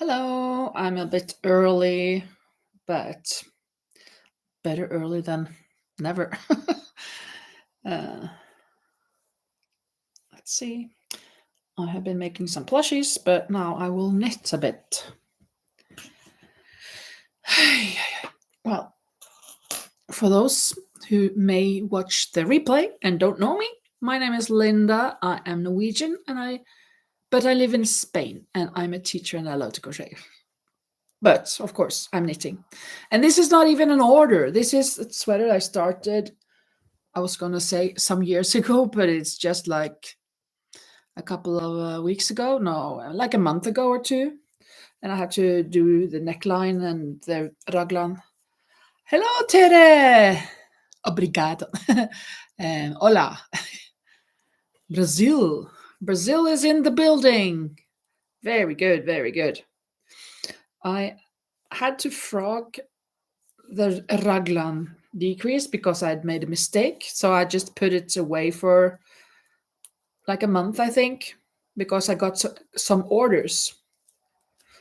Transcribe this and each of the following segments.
Hello, I'm a bit early, but better early than never. uh, let's see. I have been making some plushies, but now I will knit a bit. Well, for those who may watch the replay and don't know me, my name is Linda. I am Norwegian, but I live in Spain, and I'm a teacher and I love to crochet. But of course, I'm knitting, and this is not even an order. This is a sweater I started. I was gonna say some years ago, but it's just like a couple of weeks ago. No, like a month ago or two. And I had to do the neckline and the raglan. Hello, Tere! Obrigado. Hola. Brazil. Brazil is in the building. Very good, very good. I had to frog the raglan decrease because I'd made a mistake. So I just put it away for like a month, I think, because I got some orders.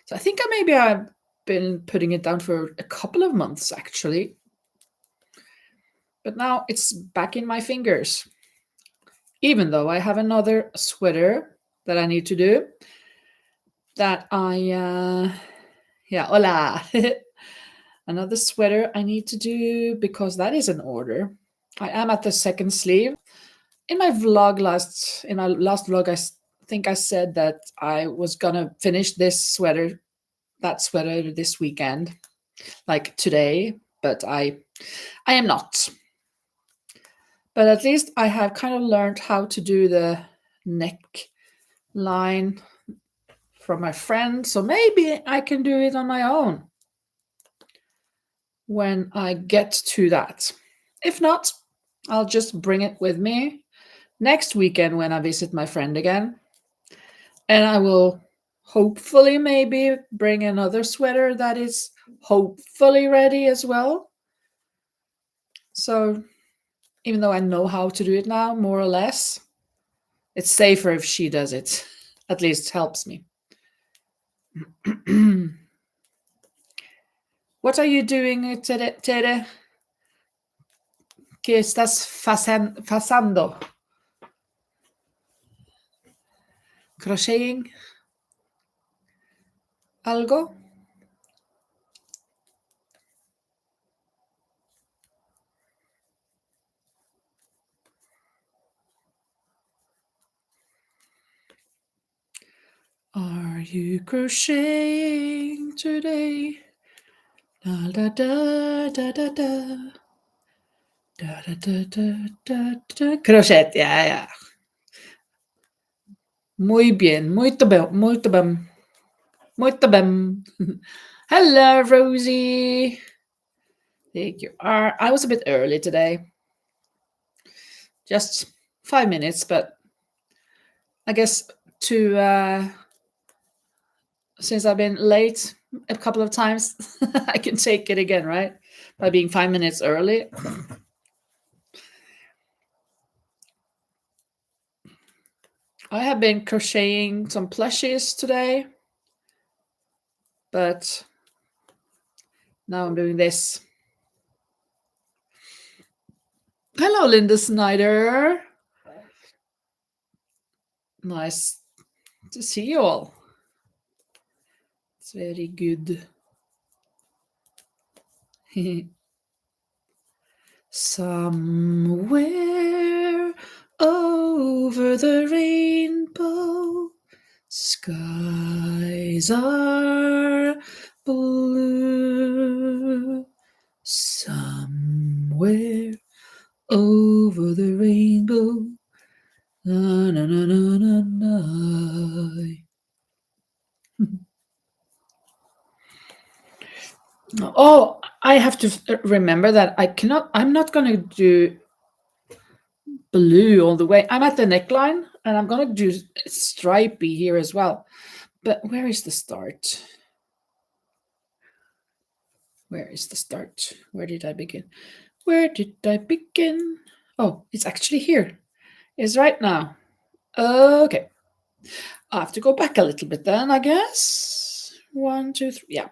So I think I've been putting it down for a couple of months actually. But now it's back in my fingers. Even though I have another sweater that I need to do, that hola. Another sweater I need to do because that is an order. I am at the second sleeve. In my last vlog, I think I said that I was gonna finish that sweater this weekend, like today, but I am not. But at least I have kind of learned how to do the neck line from my friend, so maybe I can do it on my own when I get to that. If not, I'll just bring it with me next weekend when I visit my friend again. And I will hopefully maybe bring another sweater that is hopefully ready as well. So even though I know how to do it now, more or less, it's safer if she does it. At least helps me. What are you doing, Tere? ¿Qué estás pasando? Crocheting? Algo? Are you crocheting today? Da da da da da da. Da da da da da da. Crochet, yeah. Muy bien, muito bem, muito bem. Muito bem. Hello, Rosie. There you are. I was a bit early today. Just 5 minutes, but I guess since I've been late a couple of times, I can take it again, right? By being 5 minutes early. I have been crocheting some plushies today, but now I'm doing this. Hello, Linda Snyder. Nice to see you all. It's very good. Somewhere over the rainbow, skies are blue. Somewhere over the rainbow, na na na na na na. Oh, I have to remember that I'm not going to do blue all the way. I'm at the neckline and I'm going to do stripy here as well. But where is the start? Where is the start? Where did I begin? Where did I begin? Oh, it's actually here. It's right now. Okay. I have to go back a little bit then, I guess. 1, 2, 3. Yeah.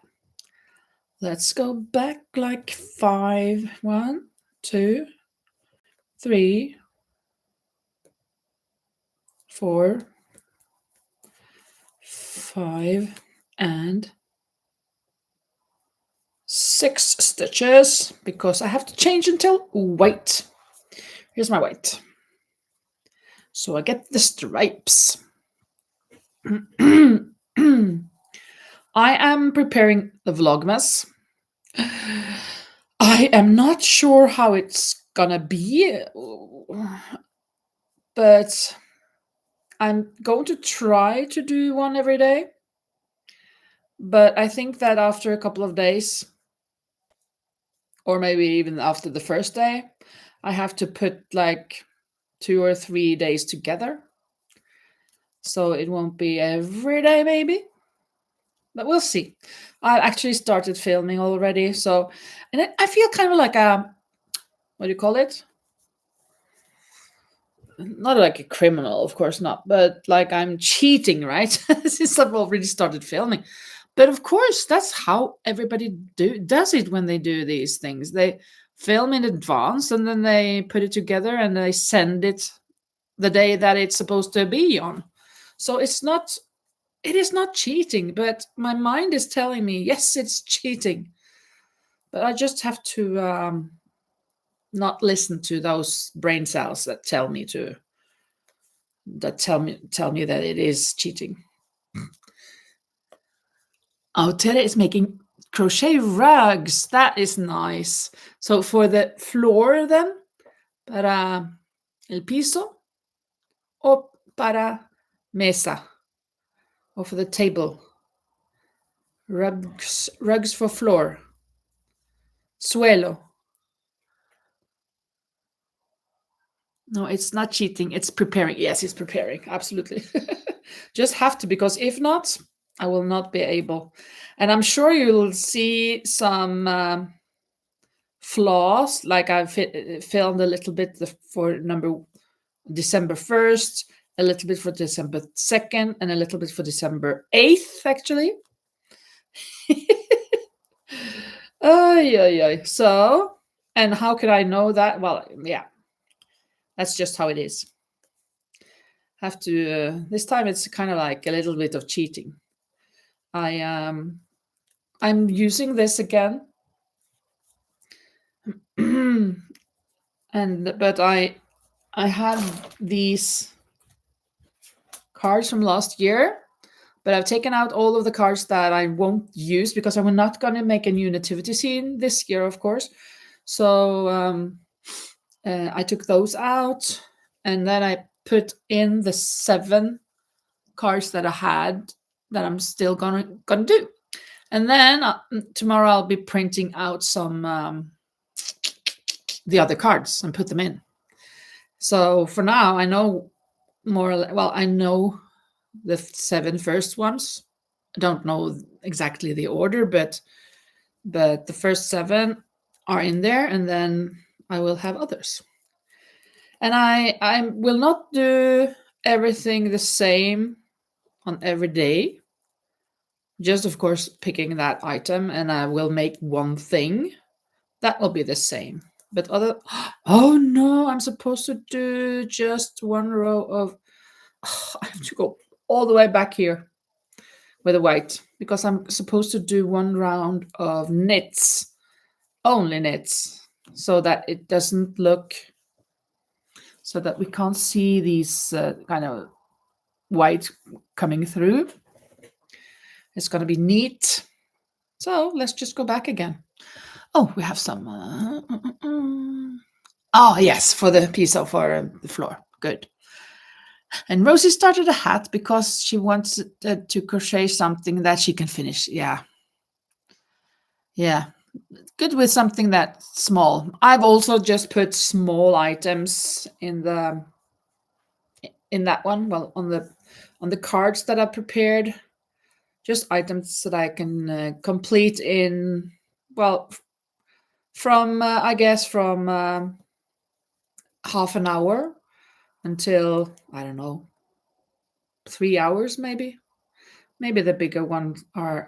Let's go back like 5. 1, 2, 3, 4, 5, and 6 stitches because I have to change until white. Here's my white. So I get the stripes. I am preparing the Vlogmas. I am not sure how it's gonna be, but I'm going to try to do one every day. But I think that after a couple of days, or maybe even after the first day, I have to put like 2 or 3 days together. So it won't be every day, maybe. But we'll see. I actually started filming already. So, and I feel kind of like what do you call it? Not like a criminal, of course not, but like I'm cheating, right? Since I've already started filming. But of course, that's how everybody does it when they do these things. They film in advance and then they put it together and they send it the day that it's supposed to be on. So it is not cheating, but my mind is telling me, yes, it's cheating. But I just have to not listen to those brain cells that tell me that it is cheating. Oh, Tere is making crochet rugs. That is nice. So for the floor then, para el piso o para mesa, or for the table. Rugs for floor. Suelo. No, it's not cheating. It's preparing. Yes, it's preparing. Absolutely. Just have to, because if not, I will not be able. And I'm sure you'll see some flaws. Like I filmed a little bit for December 1st, a little bit for December 2nd, and a little bit for December 8th, actually. So, and how could I know that? Well, yeah, that's just how it is. Have to this time it's kind of like a little bit of cheating. I'm using this again. But I have these cards from last year, but I've taken out all of the cards that I won't use because I'm not going to make a new nativity scene this year, of course. So I took those out, and then I put in the 7 cards that I had that I'm still gonna do. And then tomorrow I'll be printing out some the other cards and put them in. So for now, I know I know the 7 first ones. I don't know exactly the order, but the first 7 are in there, and then I will have others. And I will not do everything the same on every day. Just, of course, picking that item, and I will make one thing. That will be the same. But oh no, I'm supposed to do just one row of, I have to go all the way back here with the white, because I'm supposed to do one round of knits, only knits, so that it doesn't look, so that we can't see these kind of white coming through. It's going to be neat. So let's just go back again. Oh, we have some. Oh, yes, for the piece of for the floor. Good. And Rosie started a hat because she wants to crochet something that she can finish. Yeah. Yeah. Good with something that's small. I've also just put small items in that one. Well, on the cards that I prepared, just items that I can complete in, well, from I guess from half an hour until, I don't know, 3 hours, maybe Maybe the bigger ones are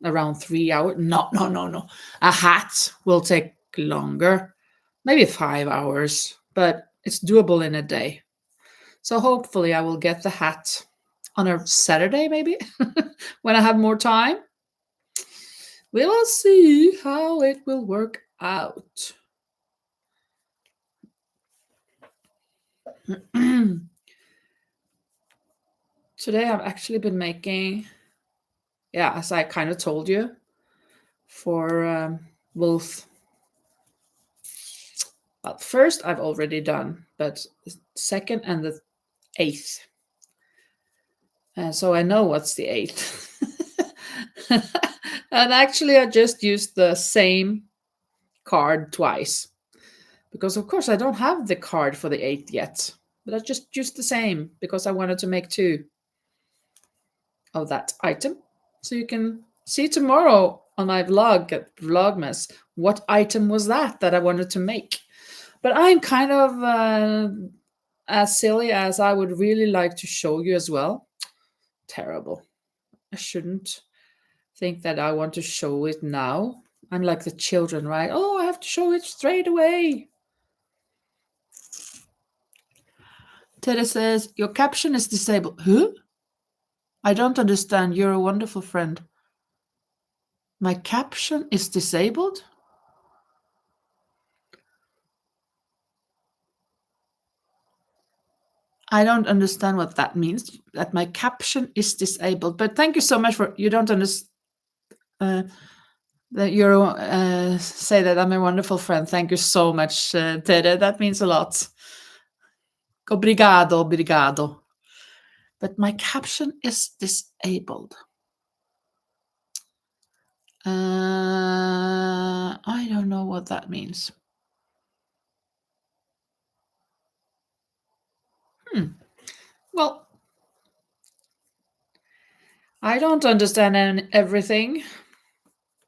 around 3 hours. No, no, no, no. A hat will take longer, maybe 5 hours, but it's doable in a day. So hopefully I will get the hat on a Saturday, maybe when I have more time. We will see how it will work out. Today I've actually been making, yeah, as I kind of told you, for both. Well, first I've already done, but the second and the 8th. So I know what's the 8th. And actually I just used the same card twice. Because of course I don't have the card for the 8th yet. But I just used the same because I wanted to make 2 of that item. So you can see tomorrow on my vlog at Vlogmas what item was that I wanted to make. But I'm kind of as silly as I would really like to show you as well. Terrible. I shouldn't think that I want to show it now. I'm like the children, right? Oh, I have to show it straight away. Teddy says, your caption is disabled. Who? I don't understand. You're a wonderful friend. My caption is disabled? I don't understand what that means, that my caption is disabled. But thank you so much for, you don't understand, that you're, say that I'm a wonderful friend. Thank you so much, Tere. That means a lot. Obrigado, obrigado. But my caption is disabled. I don't know what that means. Well, I don't understand everything.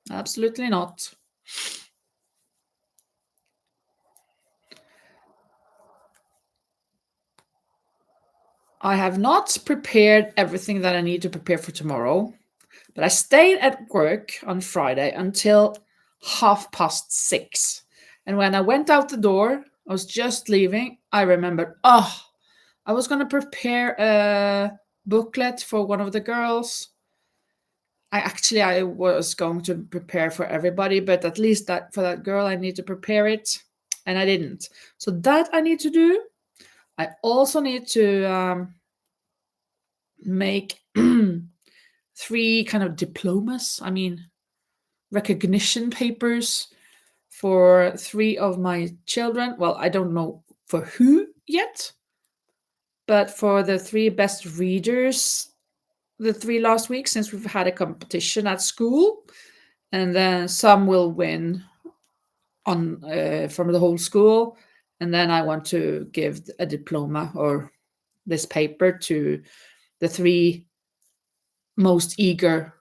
Absolutely not. I have not prepared everything that I need to prepare for tomorrow, but I stayed at work on Friday until 6:30. And when I went out the door, I was just leaving, I remembered, oh, I was going to prepare a booklet for one of the girls. I was going to prepare for everybody, but at least that for that girl I need to prepare it, and I didn't. So that I need to do. I also need to make 3 kind of diplomas. I mean, recognition papers for 3 of my children. Well, I don't know for who yet, but for the 3 best readers, the 3 last week, since we've had a competition at school, and then some will win on from the whole school, and then I want to give a diploma or this paper to the 3 most eager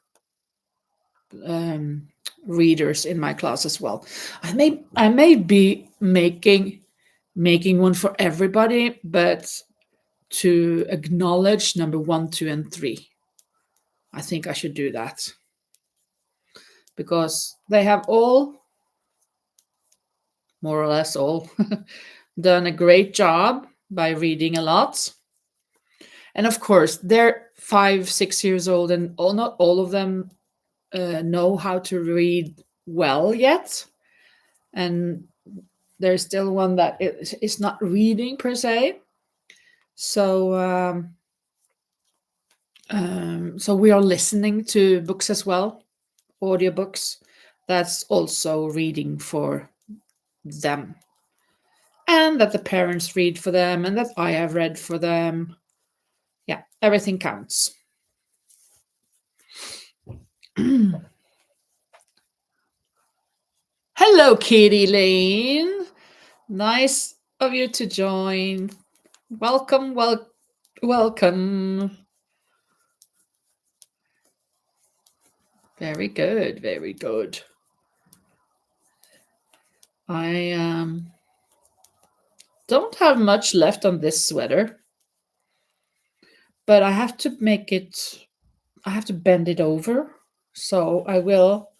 readers in my class as well. I may be making one for everybody, but to acknowledge number 1, 2, and 3. I think I should do that because they have all, more or less all, done a great job by reading a lot. And of course, they're 5, 6 years old, and not all of them know how to read well yet. And there's still one that is not reading per se. So so we are listening to books as well, audiobooks. That's also reading for them. And that the parents read for them, and that I have read for them. Yeah, everything counts. Hello, Kitty Lane. Nice of you to join. Welcome, welcome. Very good, very good. I don't have much left on this sweater, but I have to make it I have to bend it over, so I will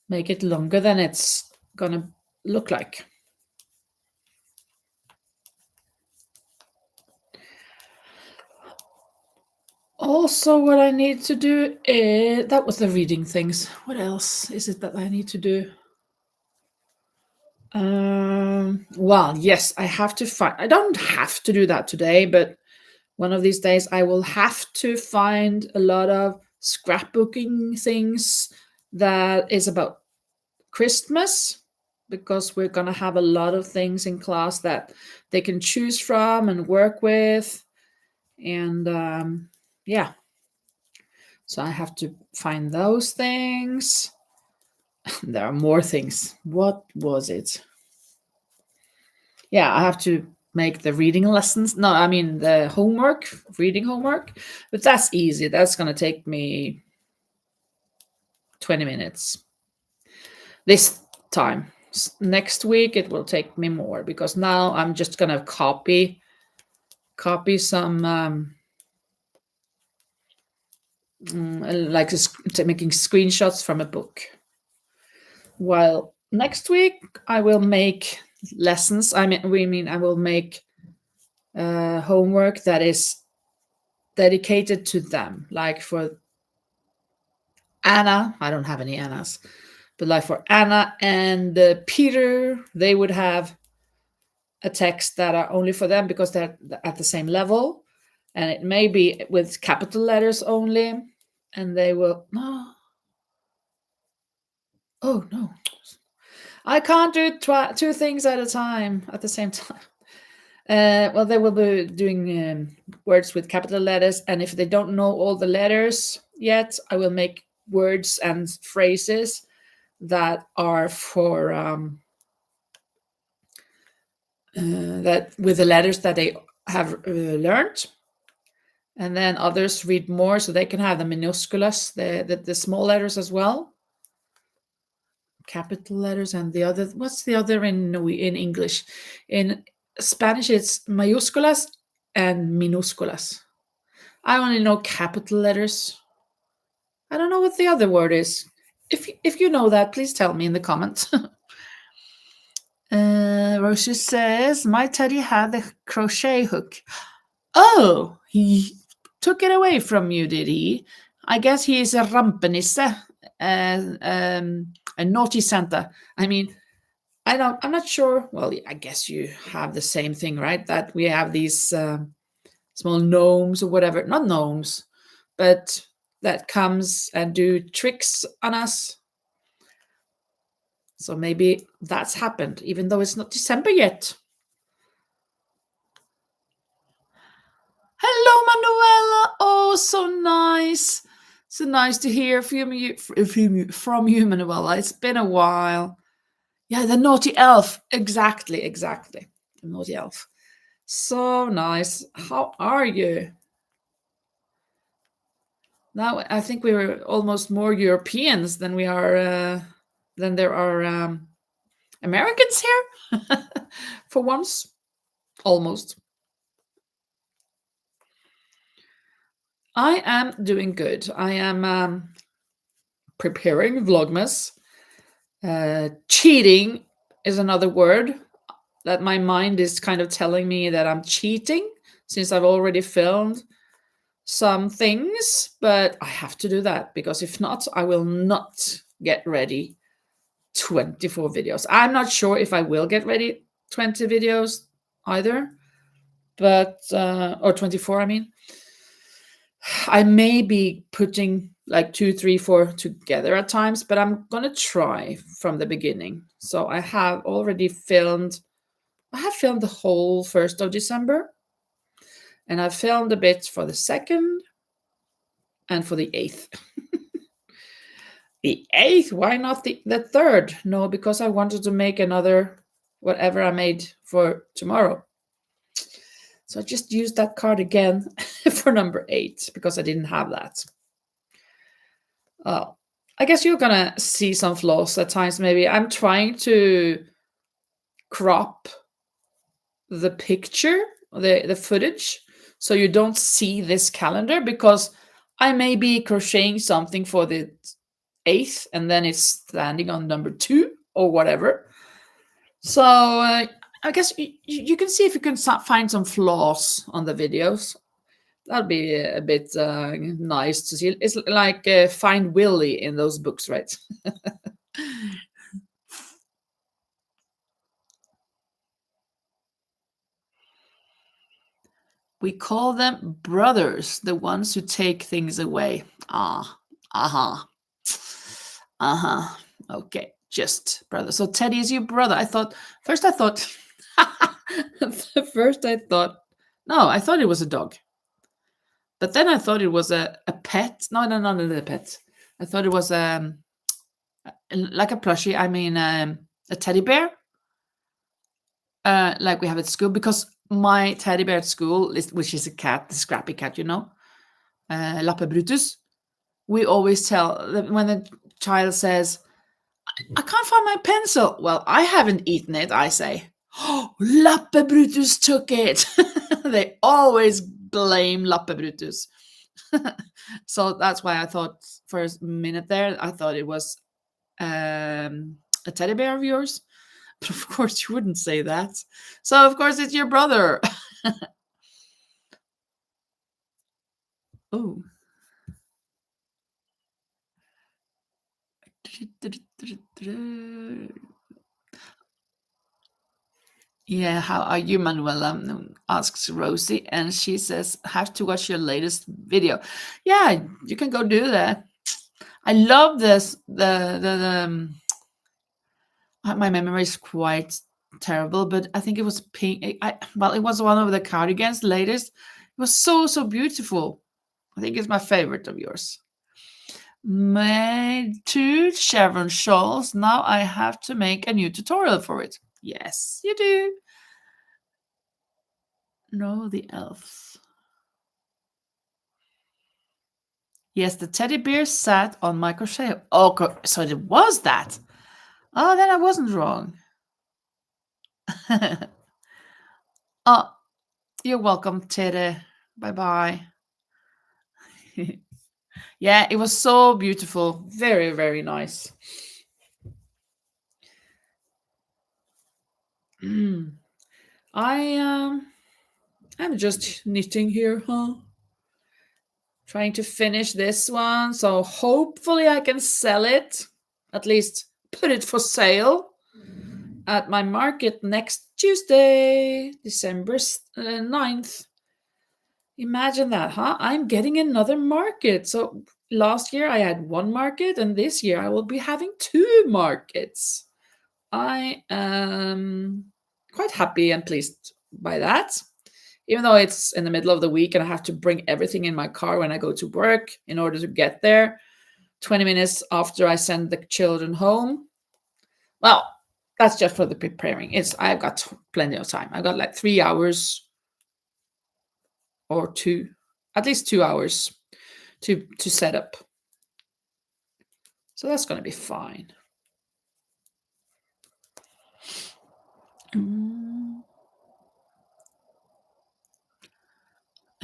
make it longer than it's gonna look like. Also, what I need to do is that was the reading things. What else is it that I need to do? Well, yes, I have to find. I don't have to do that today, but one of these days I will have to find a lot of scrapbooking things that is about Christmas, because we're going to have a lot of things in class that they can choose from and work with. And yeah, so I have to find those things. There are more things. What was it? Yeah, I have to make the reading lessons. No, I mean the homework, reading homework. But that's easy. That's going to take me 20 minutes this time. Next week it will take me more, because now I'm just going to copy some like making screenshots from a book. While next week I will make lessons. I will make homework that is dedicated to them. Like for Anna, I don't have any Annas, but like for Anna and Peter, they would have a text that are only for them because they're at the same level, and it may be with capital letters only, and they will oh no, I can't do two things at a time at the same time. Well, they will be doing words with capital letters, and if they don't know all the letters yet, I will make words and phrases that are for that with the letters that they have learned, and then others read more so they can have the minusculous, the small letters as well, capital letters, and the other, what's the other in English? In Spanish it's mayúsculas and minúsculas. I only know capital letters. I don't know what the other word is. If you know that, please tell me in the comments. Rosie says, my teddy had the crochet hook. Oh, he took it away from you, did he? I guess he is a rampenisse, a naughty Santa. I mean, I'm not sure. Well, I guess you have the same thing, right? That we have these small gnomes or whatever. Not gnomes, but that comes and do tricks on us. So maybe that's happened, even though it's not December yet. Hello, Manuela. Oh, so nice. So nice to hear from you, Manuela. It's been a while. Yeah, the naughty elf. Exactly. The naughty elf. So nice. How are you? Now I think we were almost more Europeans than we are than there are Americans here. For once, almost. I am doing good. I am preparing Vlogmas. Cheating is another word that my mind is kind of telling me that I'm cheating, since I've already filmed some things, but I have to do that, because if not, I will not get ready 24 videos. I'm not sure if I will get ready 20 videos either, but or 24, I mean. I may be putting like 2, 3, 4 together at times, but I'm gonna try from the beginning. So I have already filmed. I have filmed the whole 1st of December, and I filmed a bit for the 2nd and for the 8th. The 8th? Why not the 3rd? No, because I wanted to make another whatever I made for tomorrow. So I just used that card again for number 8 because I didn't have that. Oh, I guess you're gonna see some flaws at times. Maybe I'm trying to crop the picture, the footage, so you don't see this calendar, because I may be crocheting something for the 8th, and then it's standing on number 2 or whatever. So I guess you can see if you can find some flaws on the videos. That'd be a bit nice to see. It's like Find Willy in those books, right? We call them brothers, the ones who take things away. Ah, uh-huh. Uh-huh. Okay, just brother. So Teddy is your brother. First I thought first I thought no, I thought it was a dog. But then I thought it was a pet. No, no, not a pet. I thought it was like a plushie. I mean a teddy bear. Like we have at school, because my teddy bear at school, which is a cat, the scrappy cat, Lappe Brutus. We always tell when the child says, "I can't find my pencil." Well, I haven't eaten it. I say, "Oh, Lappe Brutus took it." They always blame Lappe Brutus. So that's why I thought for a minute there, I thought it was a teddy bear of yours. But of course, you wouldn't say that. So, of course, it's your brother. Oh. Yeah, how are you, Manuela? Asks Rosie, and she says, "Have to watch your latest video." Yeah, you can go do that. I love this. My memory is quite terrible, but I think it was pink. Well, it was one of the cardigans latest. It was so beautiful. I think it's my favorite of yours. Made 2 chevron shawls. Now I have to make a new tutorial for it. Yes, you do. No, the elves. Yes, the teddy bear sat on my crochet. Oh, so it was that. Oh, then I wasn't wrong. Oh, you're welcome, Teddy. Bye bye. Yeah, it was so beautiful. Very nice. I'm just knitting here, huh? Trying to finish this one, so hopefully I can sell it. At least put it for sale at my market next Tuesday, December 9th. Imagine that, huh? I'm getting another market. So last year I had 1 market, and this year I will be having 2 markets. I am quite happy and pleased by that. Even though it's in the middle of the week and I have to bring everything in my car when I go to work in order to get there 20 minutes after I send the children home. Well, that's just for the preparing. I've got plenty of time. I've got like 3 hours or 2, at least 2 hours to set up. So that's going to be fine.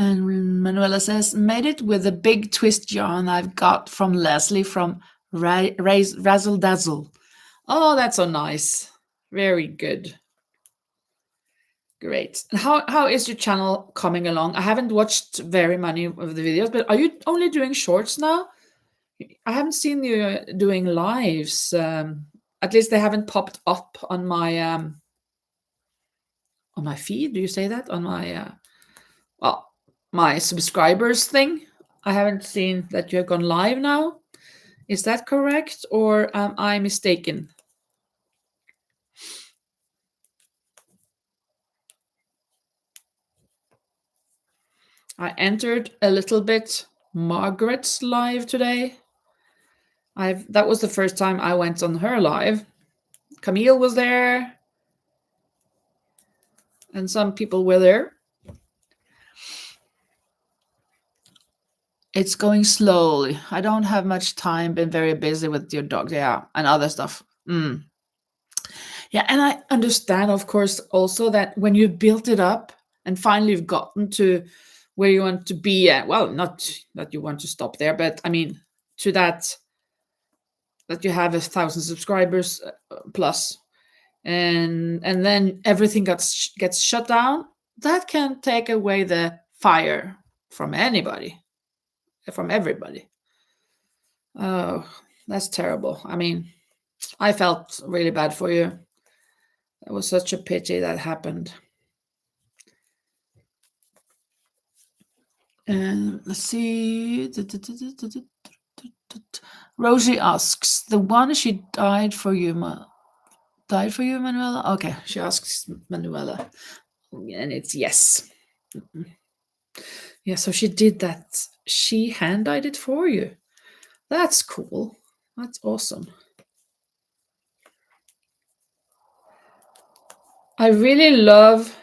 And Manuela says, "Made it with a big twist yarn I've got from Leslie from Razzle Dazzle." Oh, that's so nice. Very good. Great. How is your channel coming along? I haven't watched very many of the videos, but are you only doing shorts now? I haven't seen you doing lives. At least they haven't popped up on my feed. Do you say that? On my well, my subscribers thing. I haven't seen that you have gone live now. Is that correct, or am I mistaken? I entered a little bit Margaret's live today. That was the first time I went on her live. Camille was there, and some people were there. It's going slowly. I don't have much time. Been very busy with your dog, yeah, and other stuff. Yeah, and I understand, of course, also that when you built it up and finally you've gotten to where you want to be at. Well, not that you want to stop there, but I mean to that you have 1,000 subscribers plus, and then everything gets shut down. That can take away the fire from anybody, from everybody. Oh, that's terrible. I mean, I felt really bad for you. It was such a pity that happened. And let's see. Rosie asks, the one she died for you, Manuela? Okay, she asks Manuela. And it's yes. Yeah, so she did that. She hand dyed it for you. That's cool. That's awesome. I really love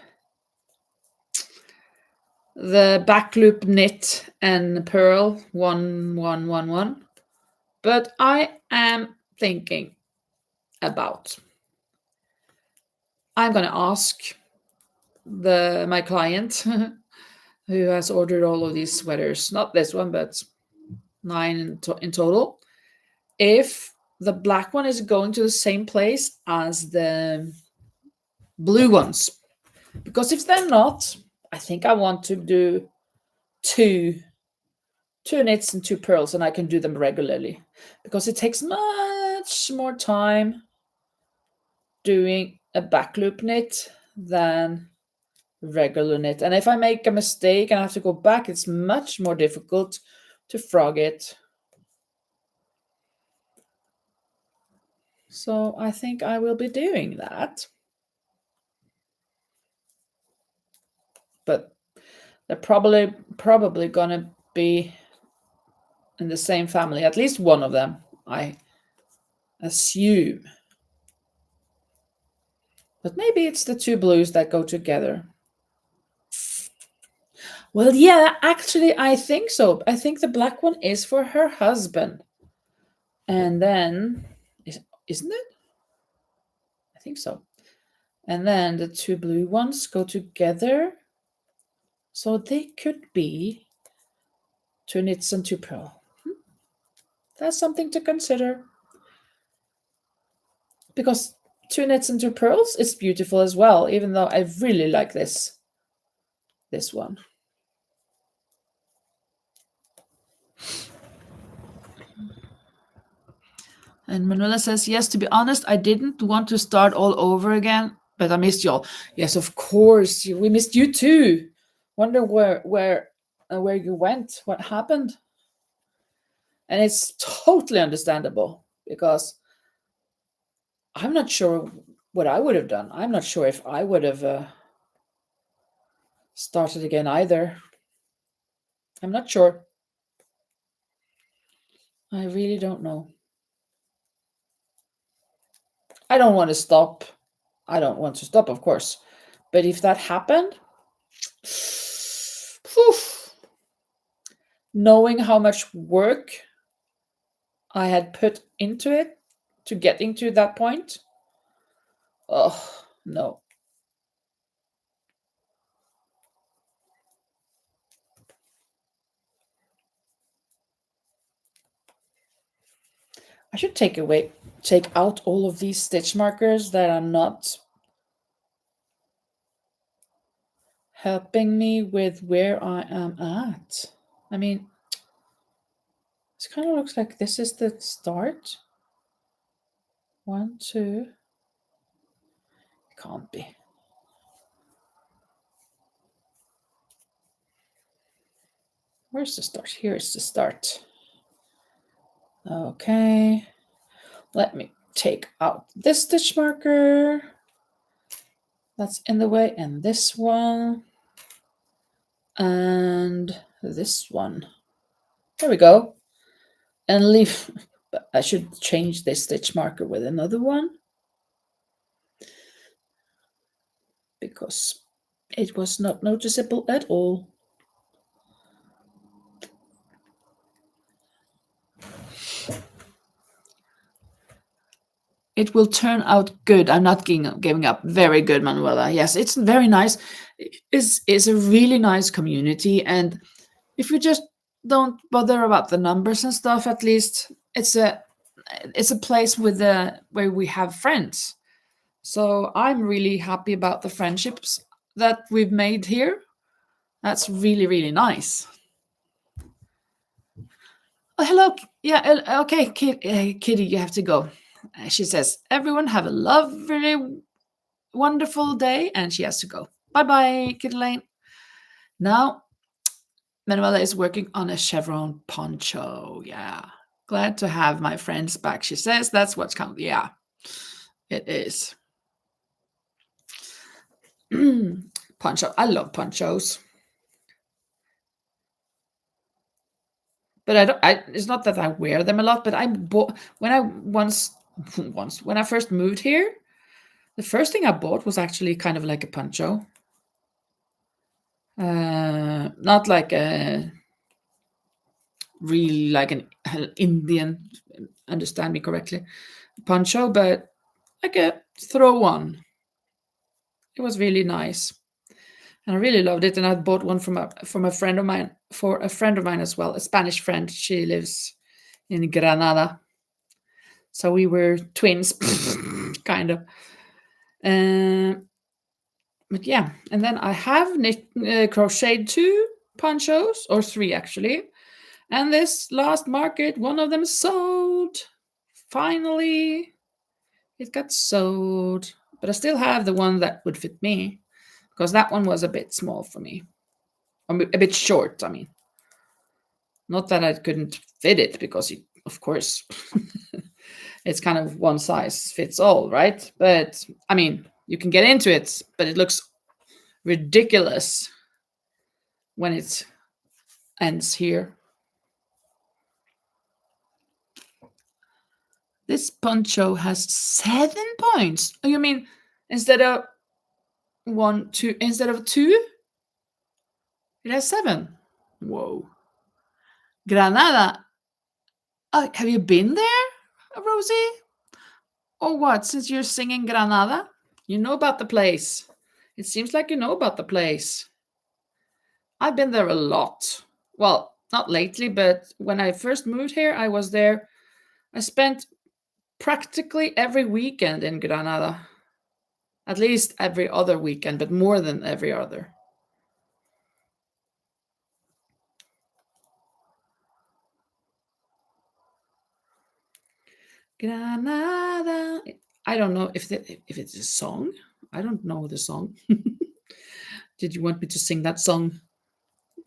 the back loop knit and purl 1111, but I am thinking about, I'm going to ask my client who has ordered all of these sweaters, not this one, but 9 in total, if the black one is going to the same place as the blue ones. Because if they're not, I think I want to do two knits and 2 purls, and I can do them regularly, because it takes much more time doing a back loop knit than regular knit. And if I make a mistake and I have to go back, it's much more difficult to frog it. So I think I will be doing that. But they're probably gonna be in the same family, at least one of them, I assume. But maybe it's the 2 blues that go together. Well, yeah, actually, I think so. I think the black one is for her husband. And then, isn't it? I think so. And then the 2 blue ones go together. So they could be 2 knits and 2 purl. That's something to consider. Because 2 knits and 2 purls is beautiful as well, even though I really like this one. And Manuela says, yes, to be honest, I didn't want to start all over again, but I missed y'all. Yes, of course. We missed you too. Wonder where you went, what happened. And it's totally understandable, because I'm not sure what I would have done. I'm not sure if I would have started again either. I'm not sure. I really don't know. I don't want to stop. I don't want to stop, of course. But if that happened, poof, knowing how much work I had put into it to getting to that point, oh, no. I should take out all of these stitch markers that are not helping me with where I am at. I mean, this kind of looks like this is the start. 1, 2. It can't be. Where's the start? Here's the start. Okay. Let me take out this stitch marker that's in the way, and this one, and this one. There we go. And leave. But I should change this stitch marker with another one, because it was not noticeable at all. it will turn out good. I'm not giving up. Very good, Manuela. Yes, it's very nice. It's a really nice community, and if you just don't bother about the numbers and stuff, at least it's a place with where we have friends. So I'm really happy about the friendships that we've made here. That's really, really nice. Oh, hello. Yeah, okay, Kitty, you have to go. She says, everyone have a lovely, wonderful day, and she has to go. Bye bye, Kitty Lane. Now, Manuela is working on a chevron poncho. Yeah. Glad to have my friends back, she says. That's what's counting. Yeah, it is. Poncho. I love ponchos. But I don't. It's not that I wear them a lot. But I bought when I once when I first moved here. The first thing I bought was actually kind of like a poncho. Not like a really like an Indian. Understand me correctly, poncho, but like a throw on. It was really nice, and I really loved it. And I bought one from a friend of mine for a friend of mine as well, a Spanish friend. She lives in Granada, so we were twins, kind of. But yeah, and then I have crocheted 2 ponchos, or 3 actually. And this last market, one of them sold. Finally, it got sold. But I still have the one that would fit me, because that one was a bit small for me. A bit short, I mean. Not that I couldn't fit it, because of course, it's kind of one size fits all, right? But I mean, you can get into it, but it looks ridiculous when it ends here. This poncho has 7 points. Oh, you mean instead of 1, 2, instead of 2, it has 7. Whoa. Granada. Oh, have you been there, Rosie? Or what? Since you're singing Granada, you know about the place. It seems like you know about the place. I've been there a lot. Well, not lately, but when I first moved here, I was there. I spent practically every weekend in Granada. At least every other weekend, but more than every other. Granada. I don't know if it's a song. I don't know the song. Did you want me to sing that song?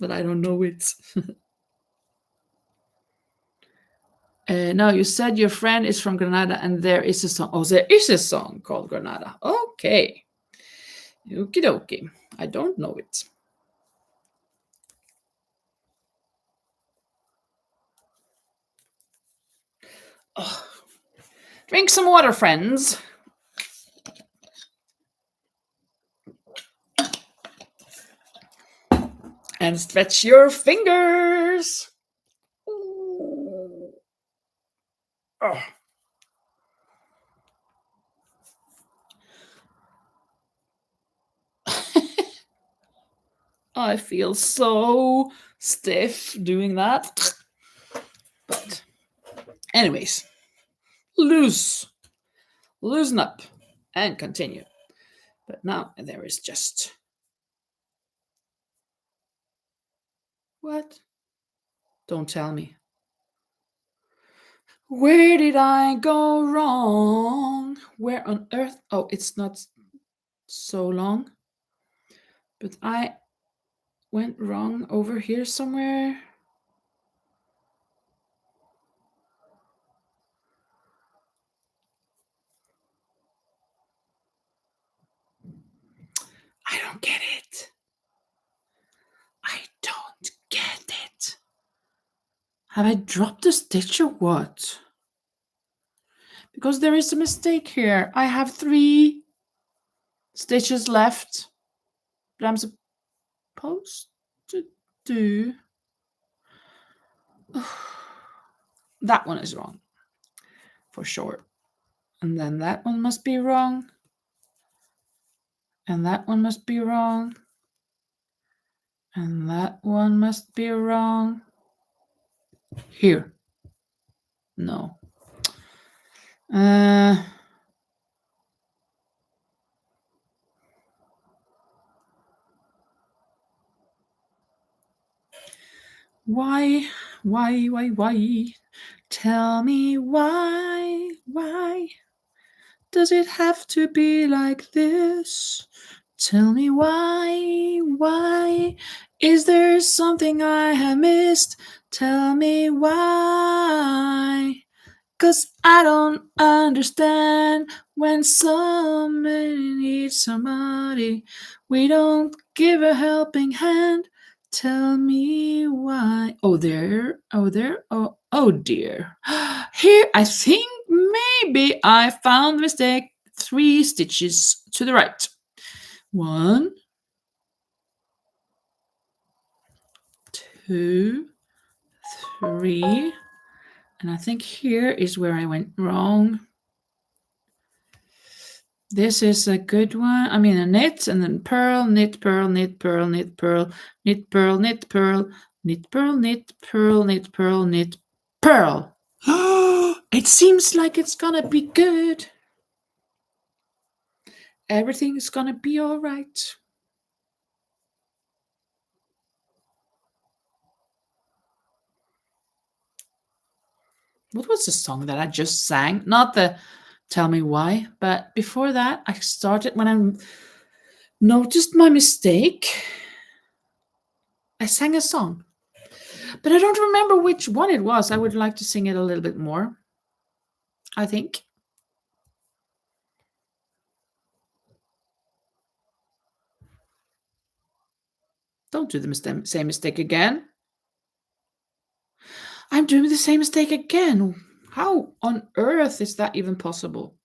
But I don't know it. No, you said your friend is from Granada, and there is a song. Oh, there is a song called Granada. Okay. Okie dokie. I don't know it. Oh. Drink some water, friends. And stretch your fingers. Ooh. Oh. I feel so stiff doing that. But, anyways, loosen up, and continue. But now there is just. What? Don't tell me. Where did I go wrong? Where on earth? Oh, it's not so long. But I went wrong over here somewhere. I don't get it. I don't get it. Have I dropped a stitch or what? Because there is a mistake here. I have 3 stitches left, but I'm supposed to do. That one is wrong, for sure. And then that one must be wrong. And that one must be wrong. And that one must be wrong. Here. No. Why? Why? Tell me why does it have to be like this? Tell me why is there something I have missed? Tell me why. 'Cause I don't understand when somebody needs somebody. We don't give a helping hand. Tell me why. Oh, there. Oh dear. Here, I think maybe I found the mistake. 3 stitches to the right. 1, 2, 3. And I think here is where I went wrong. This is a good one. I mean, a knit and then purl, knit, purl, knit, purl, knit, purl, knit, purl, knit, purl, knit, purl, knit, purl, knit, purl, knit, purl. It seems like it's gonna be good. Everything's gonna be all right. What was the song that I just sang? Not the Tell Me Why, but before that, I started when I noticed my mistake. I sang a song, but I don't remember which one it was. I would like to sing it a little bit more, I think. Don't do the same mistake again. I'm doing the same mistake again. How on earth is that even possible?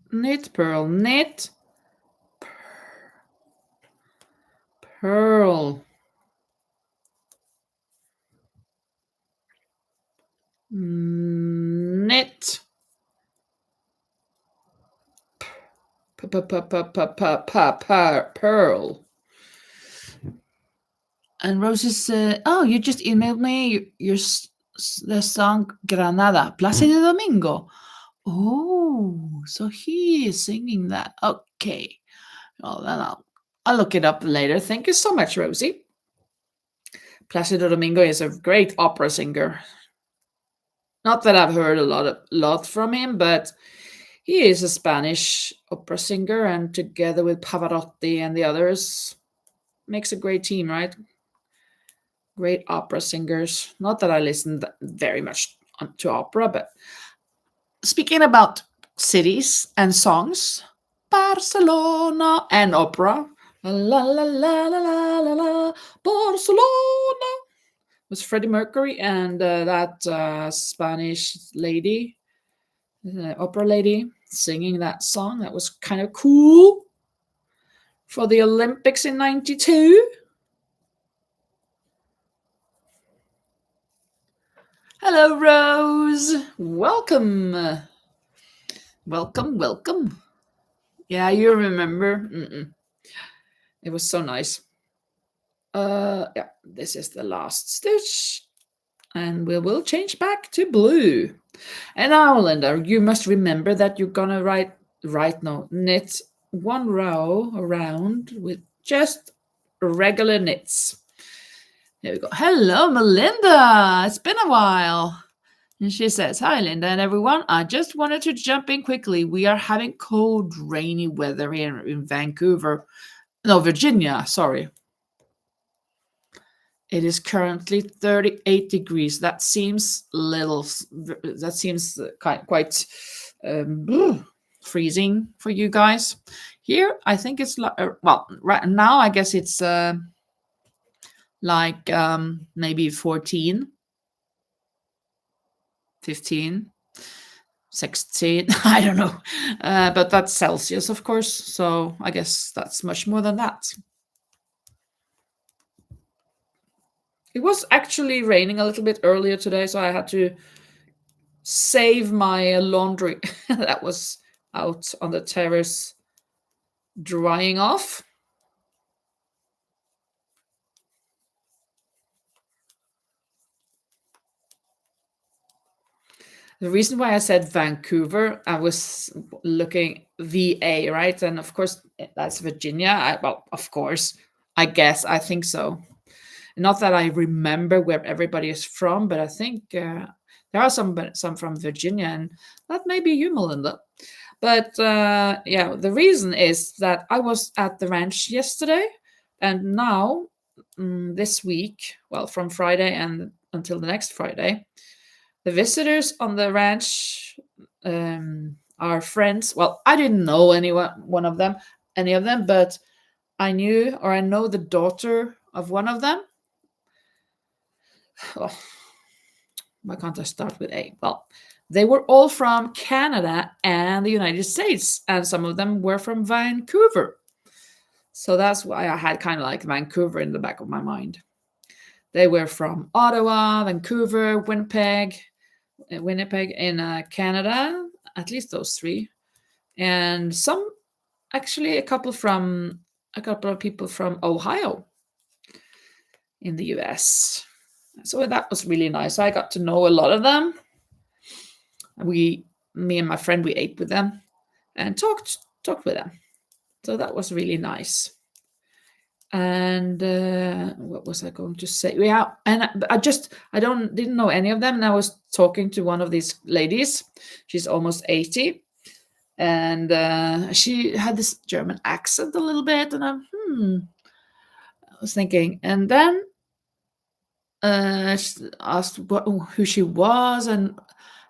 Knit, purl, knit, purl. Knit. Pearl. And Rosie said, "Oh, you just emailed me the song Granada, Plaza Domingo." Oh, so he is singing that. Okay. Well, then I'll look it up later. Thank you so much, Rosie. Placido Domingo is a great opera singer. Not that I've heard a lot from him, but he is a Spanish opera singer, and together with Pavarotti and the others, makes a great team, right? Great opera singers. Not that I listen very much to opera, but speaking about cities and songs, Barcelona and opera. La la la la la la la, Barcelona was Freddie Mercury and that Spanish lady, opera lady, singing that song. That was kind of cool for the Olympics in '92. Hello, Rose. Welcome. Welcome. Yeah, you remember. It was so nice. Yeah, this is the last stitch. And we will change back to blue. And now, Linda, you must remember that you're gonna knit 1 row around with just regular knits. Here we go. Hello, Melinda. It's been a while. And she says, "Hi, Linda and everyone. I just wanted to jump in quickly. We are having cold, rainy weather here in Vancouver. No, Virginia, sorry. It is currently 38 degrees. That seems quite freezing for you guys. Here, I think it's right now, I guess it's maybe 14, 15, 16. I don't know. But that's Celsius, of course. So I guess that's much more than that. It was actually raining a little bit earlier today, so I had to save my laundry that was out on the terrace drying off. The reason why I said Vancouver, I was looking VA, right? And of course, that's Virginia. Well, of course, I guess, I think so. Not that I remember where everybody is from, but I think there are some from Virginia, and that may be you, Melinda. But yeah, the reason is that I was at the ranch yesterday, and now this week, well, from Friday and until the next Friday, the visitors on the ranch are friends. Well, I didn't know any of them, but I knew or I know the daughter of one of them. Oh, why can't I start with A? Well, they were all from Canada and the United States, and some of them were from Vancouver. So that's why I had kind of like Vancouver in the back of my mind. They were from Ottawa, Vancouver, Winnipeg in Canada, at least those three, and actually a couple of people from Ohio in the US. So that was really nice. I got to know a lot of them. Me and my friend, we ate with them and talked with them. So that was really nice. And what was I going to say? Yeah, and I didn't know any of them, and I was talking to one of these ladies. She's almost 80, and she had this German accent a little bit, and I was thinking, and then she asked who she was and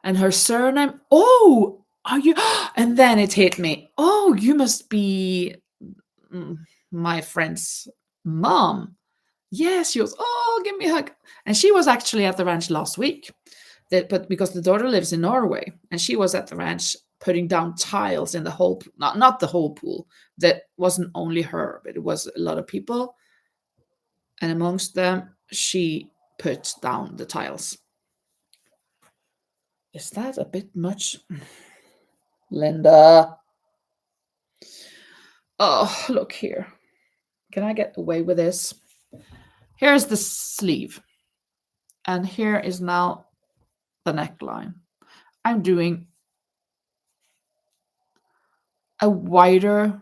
her surname. Oh, are you? And then it hit me. Oh, you must be my friend's mom. Yes, she was. Oh, give me a hug. And she was actually at the ranch last week. But because the daughter lives in Norway, and she was at the ranch putting down tiles in the whole, not the whole pool. That wasn't only her, but it was a lot of people. And amongst them, she put down the tiles. Is that a bit much? Linda. Oh, look here. Can I get away with this? Here's the sleeve. And here is now the neckline. I'm doing a wider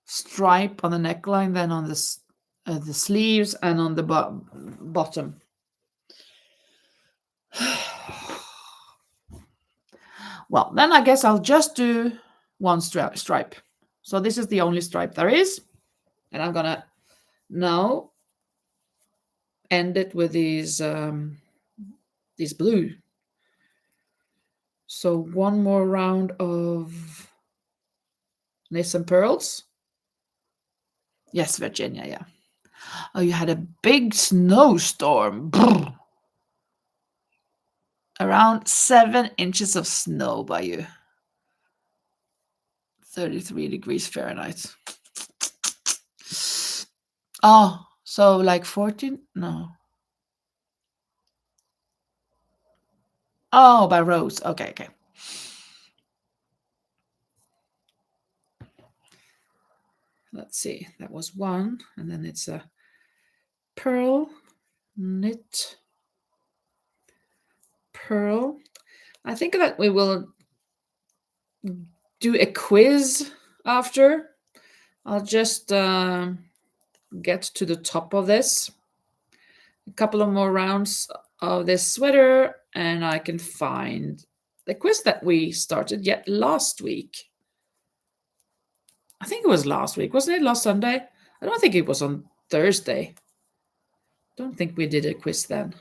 stripe on the neckline than on the sleeves and on the bottom. Well, then I guess I'll just do one stripe. So this is the only stripe there is. And I'm going to now end it with these blue. So one more round of knits and pearls. Yes, Virginia, yeah. Oh, you had a big snowstorm. Brr. Around 7 inches of snow by you. 33 degrees Fahrenheit. Oh, so like 14? No. Oh, by rows. Okay. Let's see. That was one. And then it's a pearl, knit, pearl. I think that we will do a quiz after. I'll just get to the top of this. A couple of more rounds of this sweater, and I can find the quiz that we started yet last week. I think it was last week. Wasn't it last Sunday? I don't think it was on Thursday. Don't think we did a quiz then.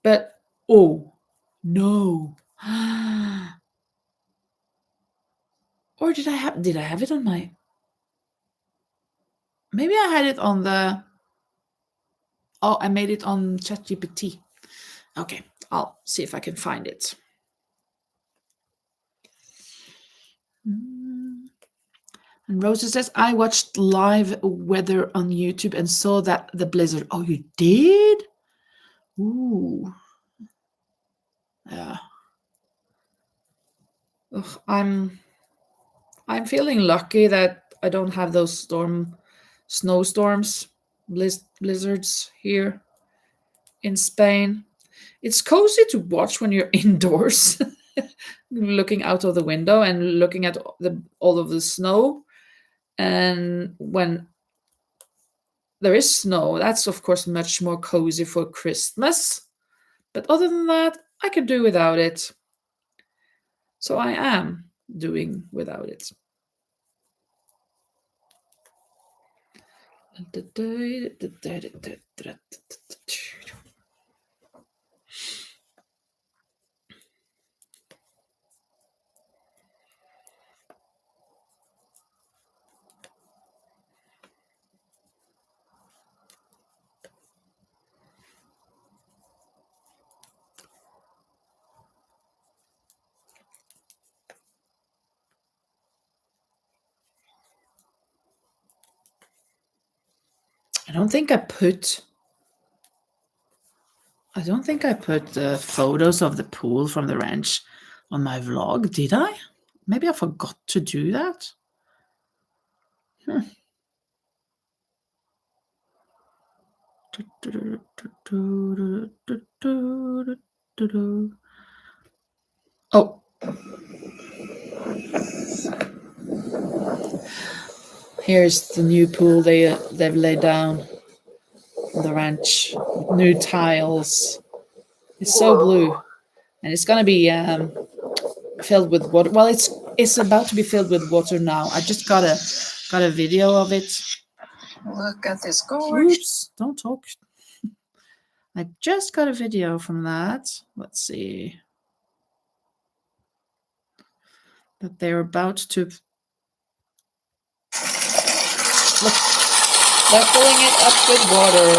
But, oh, no. Or did I have it on my... Maybe I had it on the... Oh, I made it on ChatGPT. Okay, I'll see if I can find it. And Rosa says, I watched live weather on YouTube and saw that the blizzard. Oh, you did? Ooh. Yeah. Ugh, I'm feeling lucky that I don't have those snowstorms, blizzards here in Spain. It's cozy to watch when you're indoors, looking out of the window and looking at all of the snow. And when there is snow, that's of course much more cozy for Christmas. But other than that, I could do without it. So I am doing without it. I don't think I put the photos of the pool from the ranch on my vlog, did I? Maybe I forgot to do that. Oh. Here's the new pool they've laid down on the ranch. New tiles. It's so blue. And it's gonna be filled with water. Well, it's about to be filled with water now. I just got a video of it. Look at this gorge. Oops, don't talk. I just got a video from that. Let's see. That they're about to look. They're filling it up with water.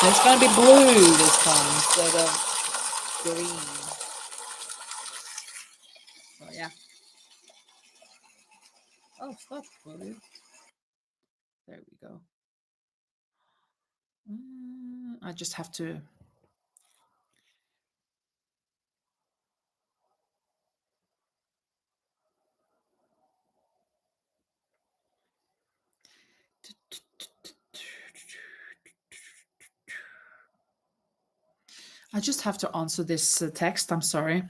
It's gonna be blue this time instead of green. Oh yeah. Oh, stop, will you? There we go. I just have to. I just have to answer this text. I'm sorry.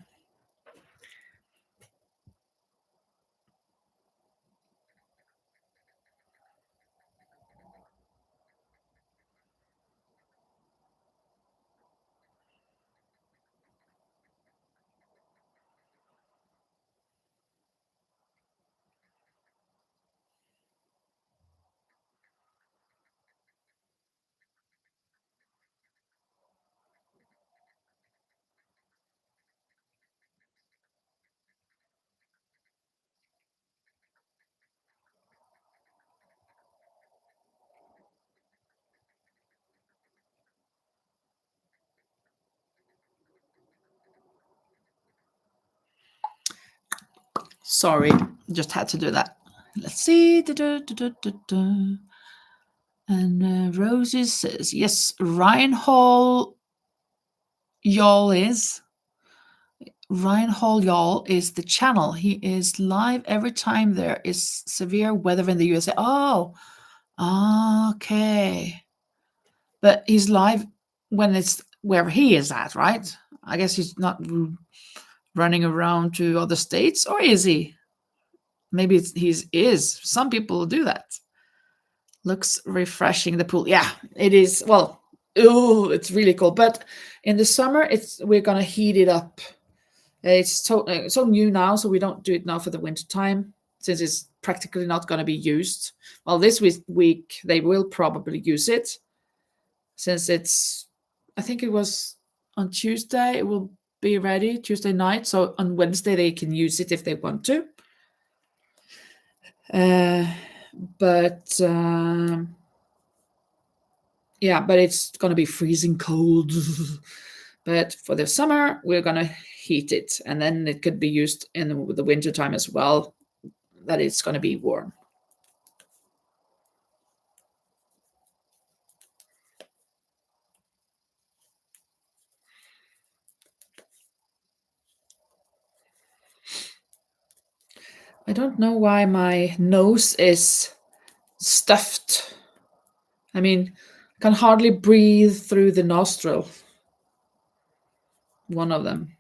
Sorry, just had to do that. Let's see. And Rosie says, yes, Ryan Hall Y'all is. Ryan Hall Y'all is the channel. He is live every time there is severe weather in the USA. Oh, okay. But he's live when it's where he is at, right? I guess he's not running around to other states, or is he? Maybe he is. Some people do that. Looks refreshing, the pool. Yeah, it is. Well, oh, it's really cold. But in the summer, we're gonna heat it up. It's so new now, so we don't do it now for the winter time since it's practically not going to be used. Well, this week they will probably use it since I think it was on Tuesday. It will be ready Tuesday night, so on Wednesday they can use it if they want to. But yeah, but it's going to be freezing cold. But for the summer, we're going to heat it, and then it could be used in the winter time as well, that it's going to be warm. I don't know why my nose is stuffed. I mean, I can hardly breathe through the nostril. One of them.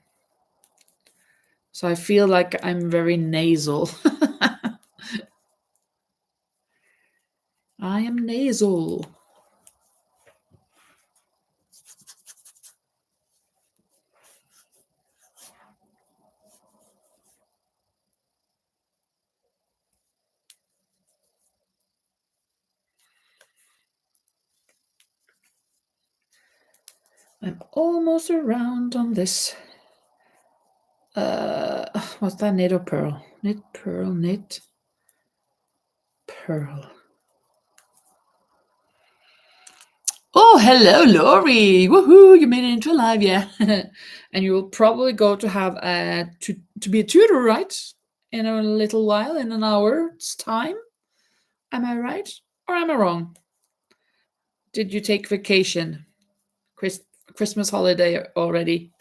So I feel like I'm very nasal. I am nasal. I'm almost around on this. What's that? Knit or purl? Knit, purl, knit, purl. Oh, hello, Lori. Woohoo, you made it into live, yeah. And you will probably go to have to be a tutor, right? In a little while, in an hour's time. Am I right? Or am I wrong? Did you take vacation? Christmas holiday already?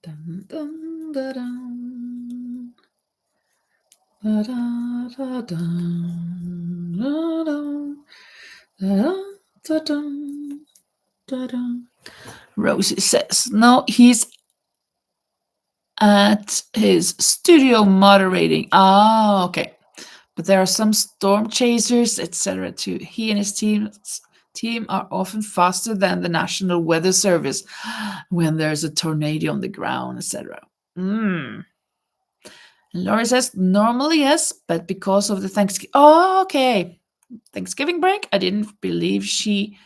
Dun, dun, da, dun. Da, da, da, dun, da, dun, da, dun, da, dun. Rosie says, no, he's at his studio moderating. Ah, okay. But there are some storm chasers, etc. too. He and his team are often faster than the National Weather Service when there's a tornado on the ground, etc. And Laura says, normally yes, but because of the Thanksgiving. Oh, okay. Thanksgiving break. I didn't believe she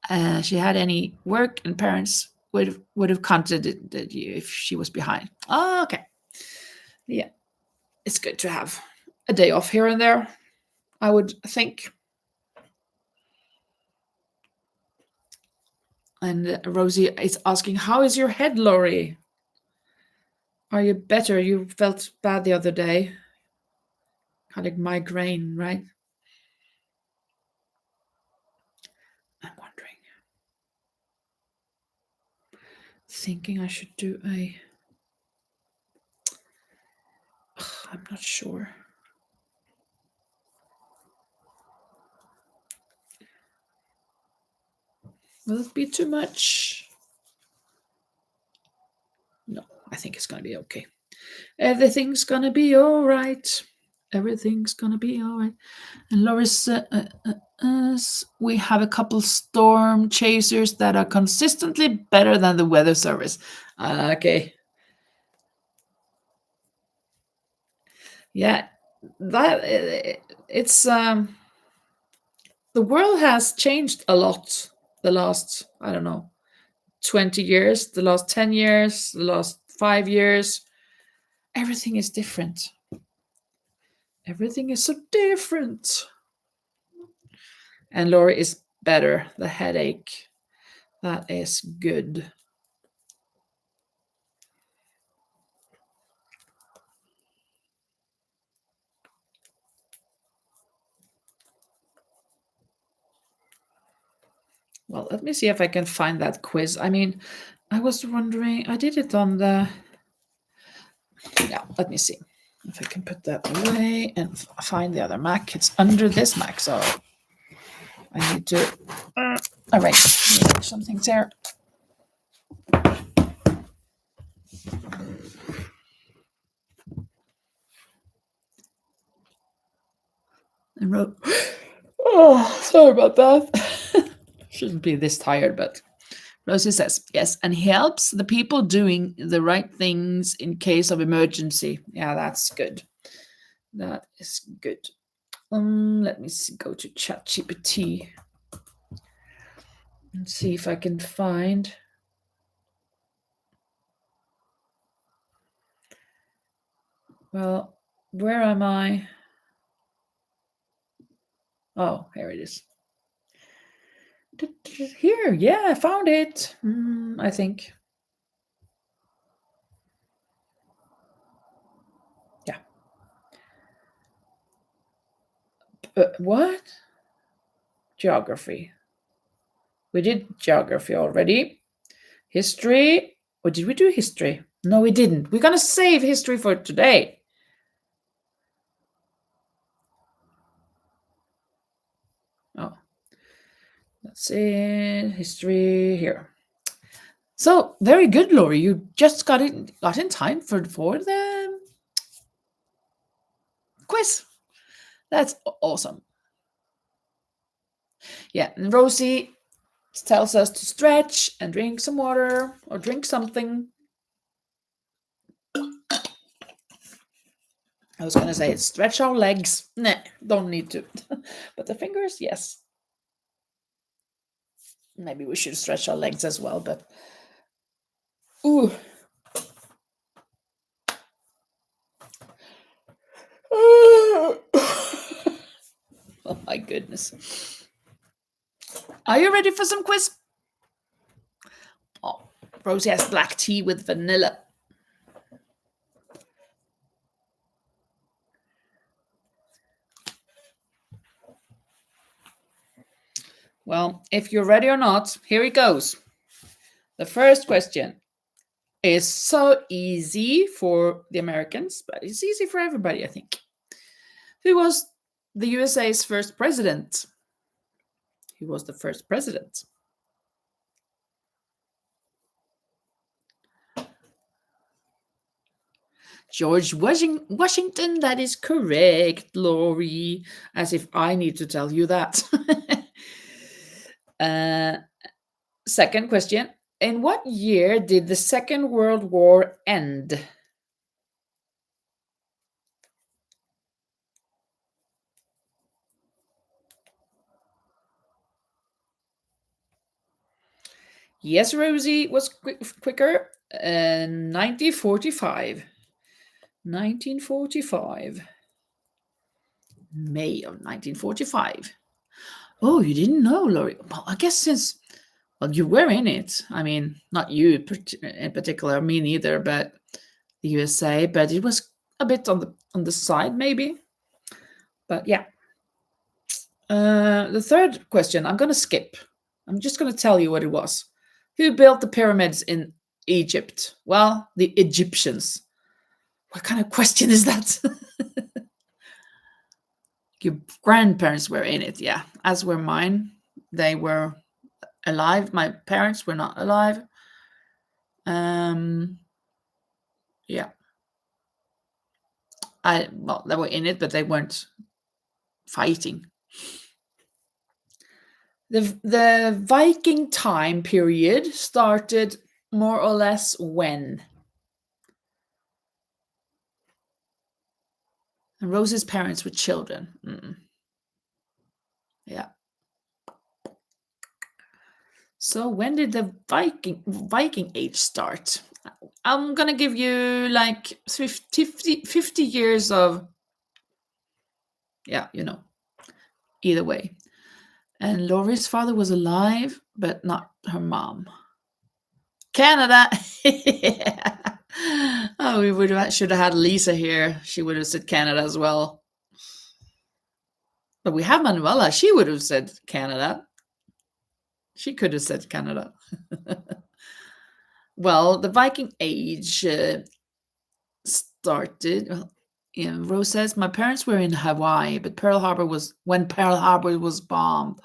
had any work, and parents would have contacted you if she was behind. Oh, okay. Yeah, it's good to have a day off here and there, I would think. And Rosie is asking, how is your head, Lori? Are you better? You felt bad the other day. Kind of migraine, right? I'm wondering. Thinking I should do a... I'm not sure. Will it be too much? No, I think it's going to be okay. Everything's going to be all right. Everything's going to be all right. And Loris, we have a couple storm chasers that are consistently better than the weather service. Okay. Yeah, that it's the world has changed a lot the last, I don't know, 20 years, the last 10 years, the last 5 years. Everything is different. Everything is so different. And Lori is better. The headache, that is good. Well, let me see if I can find that quiz. I mean, I was wondering, I did it on the... Yeah, let me see if I can put that away and find the other Mac. It's under this Mac, so I need to erase some things there. And wrote, oh, sorry about that. Shouldn't be this tired, but Rosie says, yes, and helps the people doing the right things in case of emergency. Yeah, that's good. That is good. Let me see, go to ChatGPT and see if I can find. Well, where am I? Oh, here it is. Here, yeah, I found it. I think. Yeah. What? Geography. We did geography already. History. Or did we do history? No, we didn't. We're going to save history for today. Oh, that's it. History here. So very good, Laurie. You just got in time for the quiz. That's awesome. Yeah, and Rosie tells us to stretch and drink some water or drink something. I was gonna say stretch our legs. Nah, don't need to. But the fingers, yes. Maybe we should stretch our legs as well, but ooh. Oh my goodness. Are you ready for some quiz? Oh, Rosie has black tea with vanilla. Well, if you're ready or not, here it goes. The first question is so easy for the Americans, but it's easy for everybody, I think. Who was the USA's first president? Who was the first president? George Washington, that is correct, Laurie. As if I need to tell you that. Second question. In what year did the Second World War end? Yes, Rosie was quicker. 1945. 1945. May of 1945. Oh, you didn't know, Laurie? Well, I guess since, well, you were in it. I mean, not you in particular, me neither, but the USA. But it was a bit on the side, maybe. But yeah. The third question, I'm going to skip. I'm just going to tell you what it was. Who built the pyramids in Egypt? Well, the Egyptians. What kind of question is that? Your grandparents were in it, yeah, as were mine. They were alive. My parents were not alive. Yeah. Well, they were in it, but they weren't fighting. The Viking time period started more or less when? And Rose's parents were children. Yeah. So when did the Viking age start? I'm gonna give you like 50 years of, yeah, either way. And Laurie's father was alive, but not her mom. Canada. Yeah. Oh, we should have had Lisa here. She would have said Canada as well. But we have Manuela. She would have said Canada. She could have said Canada. Well, the Viking Age started. Rose says, my parents were in Hawaii, but when Pearl Harbor was bombed.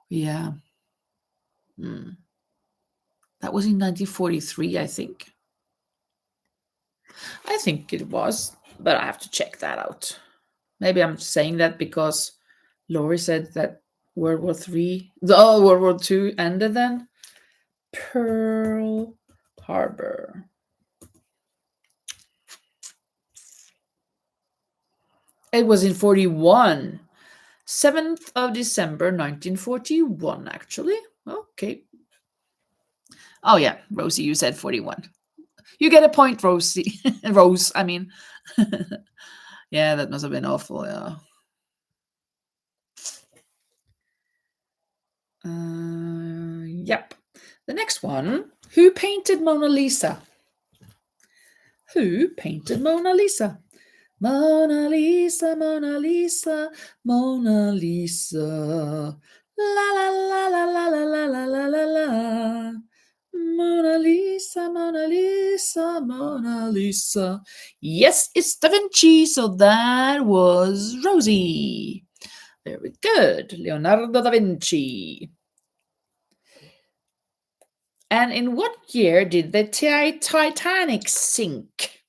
Yeah. That was in 1943, I think. I think it was, but I have to check that out. Maybe I'm saying that because Laurie said that World War II ended then. Pearl Harbor. It was in 41. 7th of December, 1941, actually. Okay. Oh, yeah, Rosie, you said 41. You get a point, Rosie. Rose, I mean. Yeah, that must have been awful. Yeah. Yep. The next one. Who painted Mona Lisa? Who painted Mona Lisa? Mona Lisa, Mona Lisa, Mona Lisa. La la la la la la la la la la la. Mona Lisa, Mona Lisa, Mona Lisa. Yes, it's Da Vinci. So that was Rosie. Very good. Leonardo da Vinci. And in what year did the Titanic sink?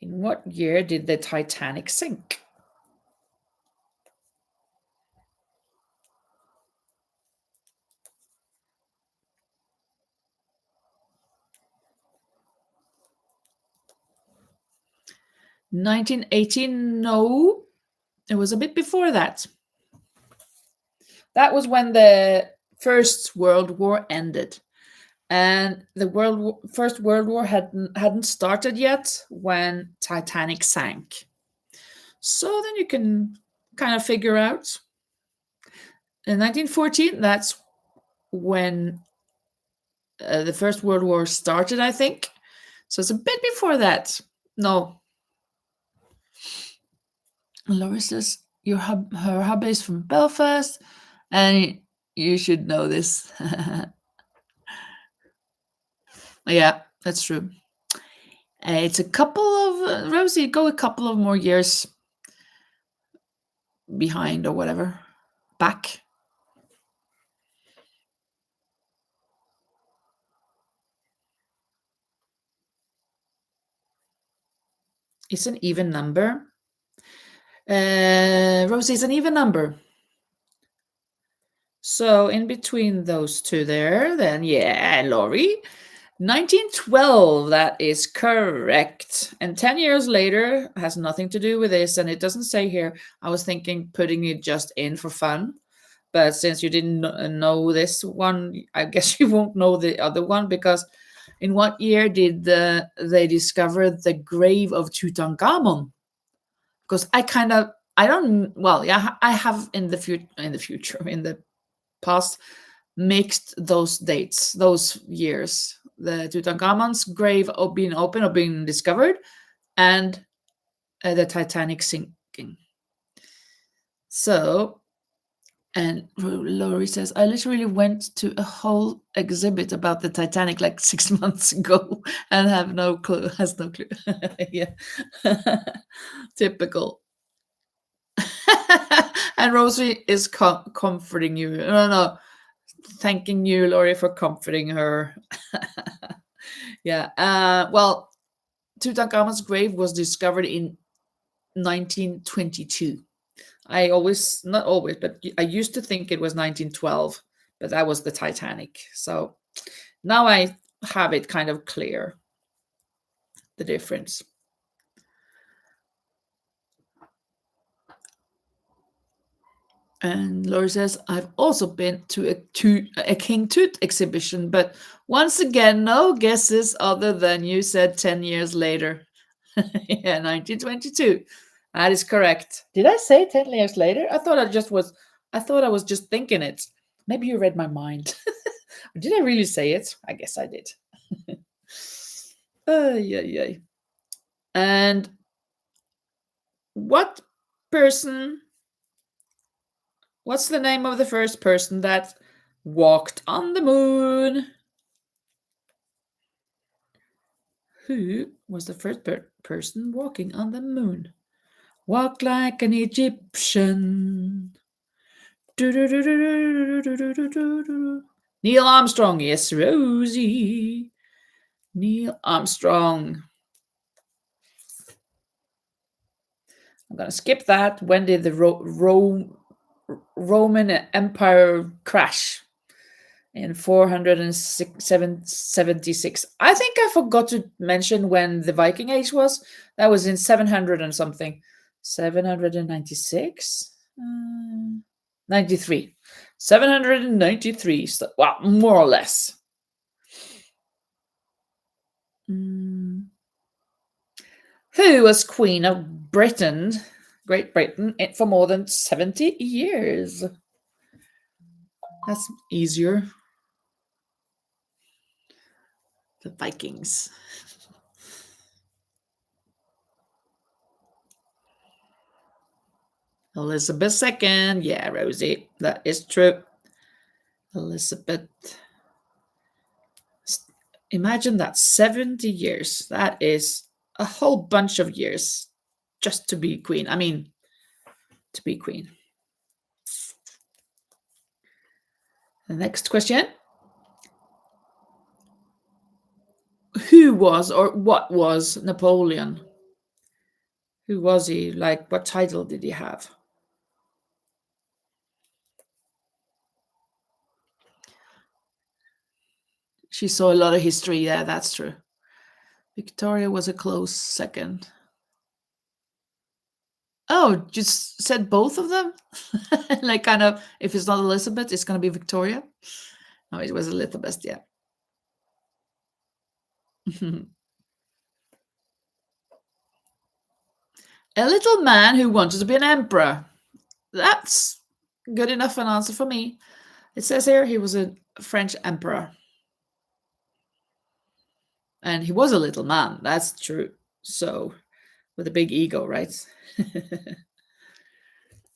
In what year did the Titanic sink? (1918) No, it was a bit before that. That was when the First World War ended. And the First World War hadn't started yet when Titanic sank. So then you can kind of figure out. In 1914, that's when the First World War started, I think. So it's a bit before that. No. Laurie says her hubby is from Belfast, and you should know this. Yeah, that's true. It's a couple of Rosie. Go a couple of more years behind or whatever, back. It's an even number. Rosie is an even number. So in between those two there, then yeah, Laurie. 1912, that is correct. And 10 years later has nothing to do with this, and it doesn't say here. I was thinking putting it just in for fun, but since you didn't know this one, I guess you won't know the other one, because in what year did they discover the grave of Tutankhamun? Because I have in the past mixed those dates, those years, the Tutankhamun's grave being open or being discovered, and the Titanic sinking. So, and Laurie says, I literally went to a whole exhibit about the Titanic like 6 months ago and has no clue. Yeah. Typical. And Rosie is comforting you. No, thanking you, Laurie, for comforting her. Yeah. Well, Tutankhamun's grave was discovered in 1922. Not always, but I used to think it was 1912, but that was the Titanic. So now I have it kind of clear, the difference. And Laurie says, I've also been to a King Tut exhibition, but once again, no guesses other than you said 10 years later. Yeah, 1922. That is correct. Did I say 10 years later? I thought I was just thinking it. Maybe you read my mind. Did I really say it? I guess I did. Yeah. And what's the name of the first person that walked on the moon? Who was the first person walking on the moon? Walk like an Egyptian. Neil Armstrong. Yes, Rosie. Neil Armstrong. I'm going to skip that. When did the Roman Empire crash? In 476. I think I forgot to mention when the Viking Age was. That was in 700 and something. 796? 93. 793. So, well, more or less. Who was Queen of Britain, Great Britain, for more than 70 years? That's easier. The Vikings. Elizabeth II. Yeah, Rosie, that is true. Elizabeth. Imagine that, 70 years. That is a whole bunch of years just to be queen. I mean, to be queen. The next question. Who was or what was Napoleon? Who was he? Like, what title did he have? She saw a lot of history. Yeah, that's true. Victoria was a close second. Oh, just said both of them? Like, kind of, if it's not Elizabeth, it's going to be Victoria? No, it was Elizabeth, yeah. A little man who wanted to be an emperor. That's good enough an answer for me. It says here he was a French emperor. And he was a little man, that's true. So, with a big ego, right?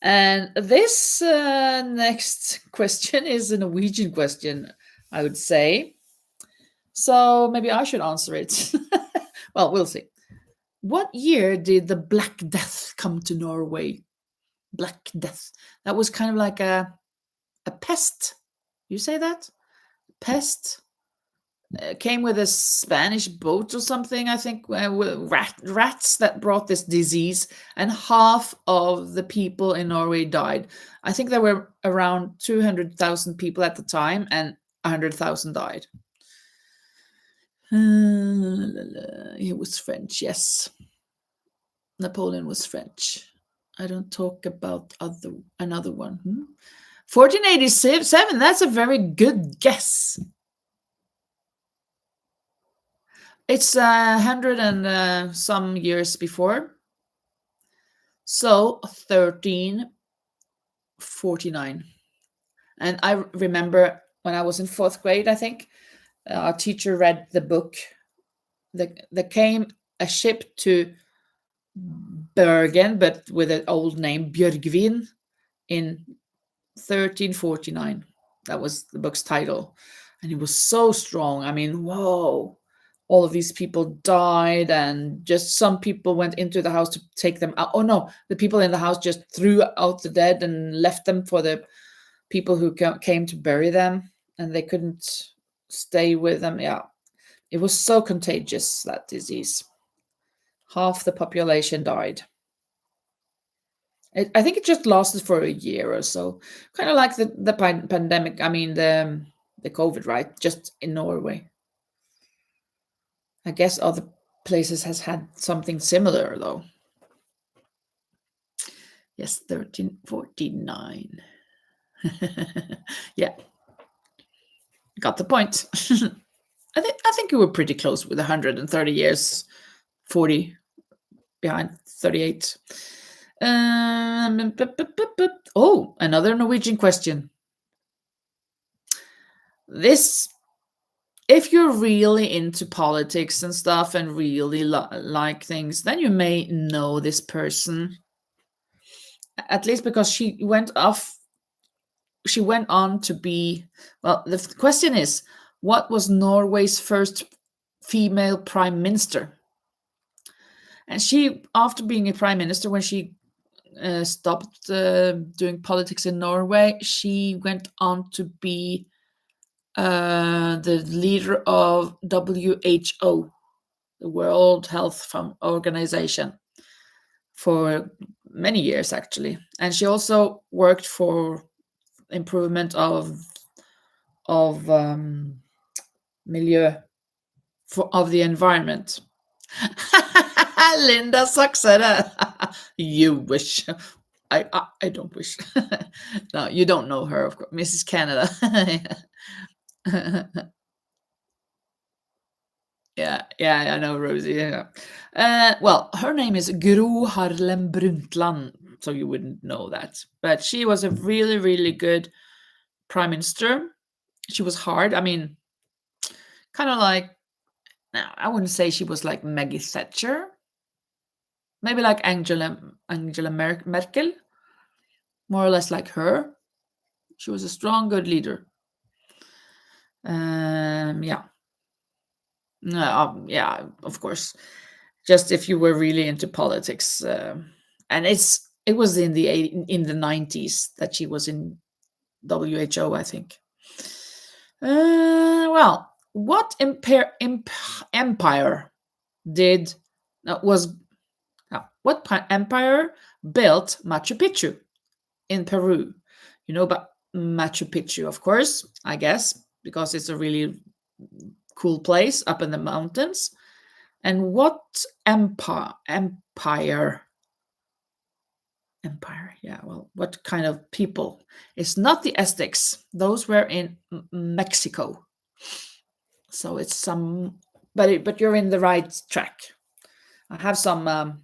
And this next question is a Norwegian question, I would say. So maybe I should answer it. Well, we'll see. What year did the Black Death come to Norway? Black Death. That was kind of like a pest. You say that? Pest. Came with a Spanish boat or something, I think, with rats that brought this disease, and half of the people in Norway died. I think there were around 200,000 people at the time, and 100,000 died. He was French, yes. Napoleon was French. I don't talk about another one. 1487, that's a very good guess. It's 100 and some years before. So 1349. And I remember when I was in 4th grade, I think, our teacher read the book. There came a ship to Bergen, but with an old name, Björgvin, in 1349. That was the book's title. And it was so strong. I mean, whoa. All of these people died, and just some people went into the house to take them out. Oh no, the people in the house just threw out the dead and left them for the people who came to bury them, and they couldn't stay with them. Yeah, it was so contagious, that disease. Half the population died. I think it just lasted for a year or so, kind of like the pandemic. I mean, the COVID, right? Just in Norway. I guess other places has had something similar, though. Yes, 1349. Yeah, got the point. I think you were pretty close with 130 years, 40 behind 38. Oh, another Norwegian question. This, if you're really into politics and stuff and really like things, then you may know this person. At least because she went on to be, well, the question is, what was Norway's first female prime minister? And she, after being a prime minister, when she stopped doing politics in Norway, she went on to be the leader of WHO, the World Health Organization, for many years, actually. And she also worked for improvement of milieu, of the environment. Linda sucks at it. You wish. I don't wish. No, you don't know her, of course. Mrs. Canada. Yeah, I know Rosie. Yeah. Well, her name is Gro Harlem Brundtland, so you wouldn't know that. But she was a really, really good prime minister. She was hard. I mean, kind of like, no, I wouldn't say she was like Maggie Thatcher. Maybe like Angela Merkel, more or less like her. She was a strong, good leader. Yeah. Yeah, of course. Just if you were really into politics, and it was in the 90s that she was in WHO, I think. Well, what empire did was what empire built Machu Picchu in Peru? You know about Machu Picchu, of course, I guess, because it's a really cool place up in the mountains. And what empire, yeah, well, what kind of people? It's not the Aztecs. Those were in Mexico. So it's some, but you're in the right track. I have some,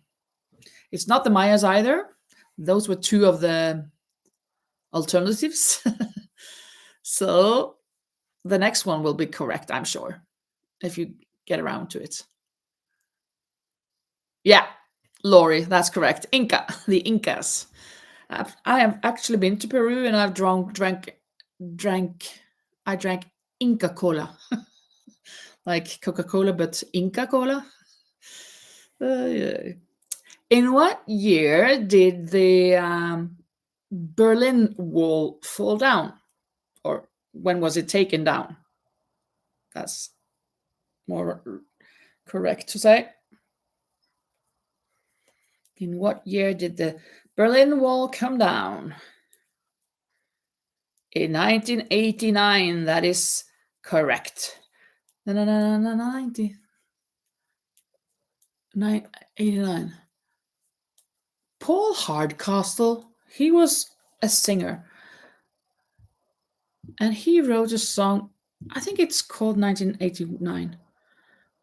it's not the Mayas either. Those were two of the alternatives. So the next one will be correct, I'm sure, if you get around to it. Yeah, Lori, that's correct. The Incas. I have actually been to Peru and I've drank Inca Cola, like Coca-Cola, but Inca Cola. Yeah. In what year did the Berlin Wall fall down, or when was it taken down? That's more correct to say. In what year did the Berlin Wall come down? In 1989, that is correct. 89. Paul Hardcastle, he was a singer. And he wrote a song, I think it's called 1989.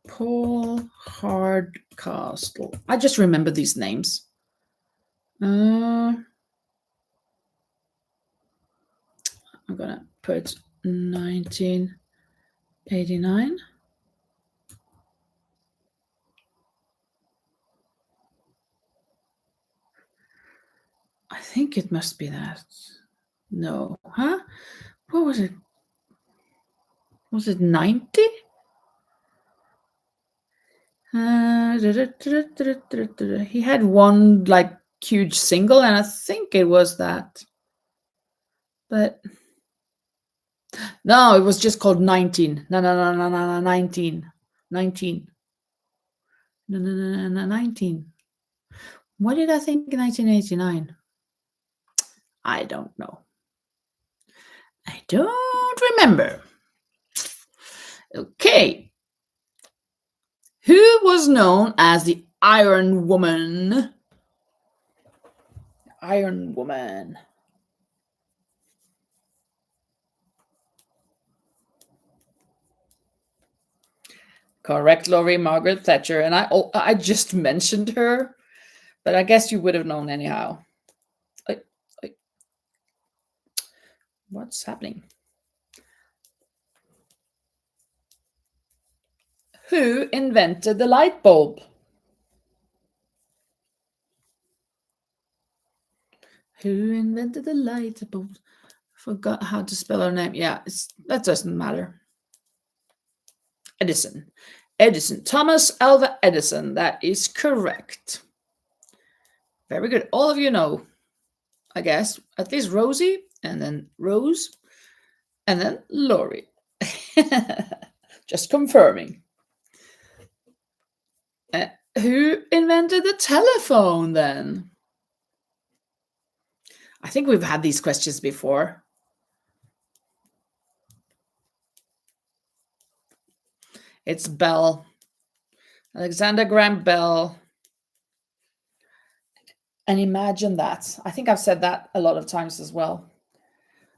Paul Hardcastle. I just remember these names. I'm gonna put 1989. I think it must be that. No, huh? What was it? Was it 90? He had one like huge single, and I think it was that. But no, it was just called 19. No, 19. 19. No, 19. What did I think in 1989? I don't know. I don't remember. Okay. Who was known as the Iron Woman? Iron Woman. Correct, Laurie, Margaret Thatcher. And I just mentioned her, but I guess you would have known anyhow. What's happening? Who invented the light bulb? Who invented the light bulb? Forgot how to spell her name. Yeah, that doesn't matter. Edison. Thomas Alva Edison. That is correct. Very good. All of you know, I guess, at least Rosie, and then Rose, and then Lori. Just confirming. Who invented the telephone then? I think we've had these questions before. It's Bell. Alexander Graham Bell. And imagine that. I think I've said that a lot of times as well.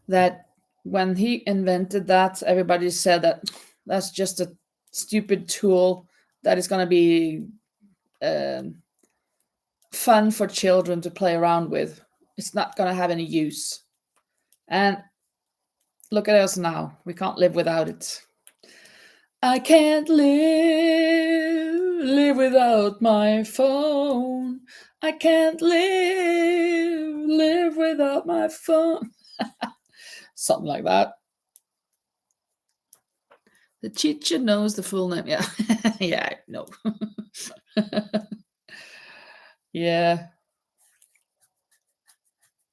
That when he invented that, everybody said that that's just a stupid tool that is going to be fun for children to play around with. It's not going to have any use. And look at us now. We can't live without it. I can't live without my phone. I can't live without my phone. Something like that. The teacher knows the full name. Yeah. Yeah, no. Yeah.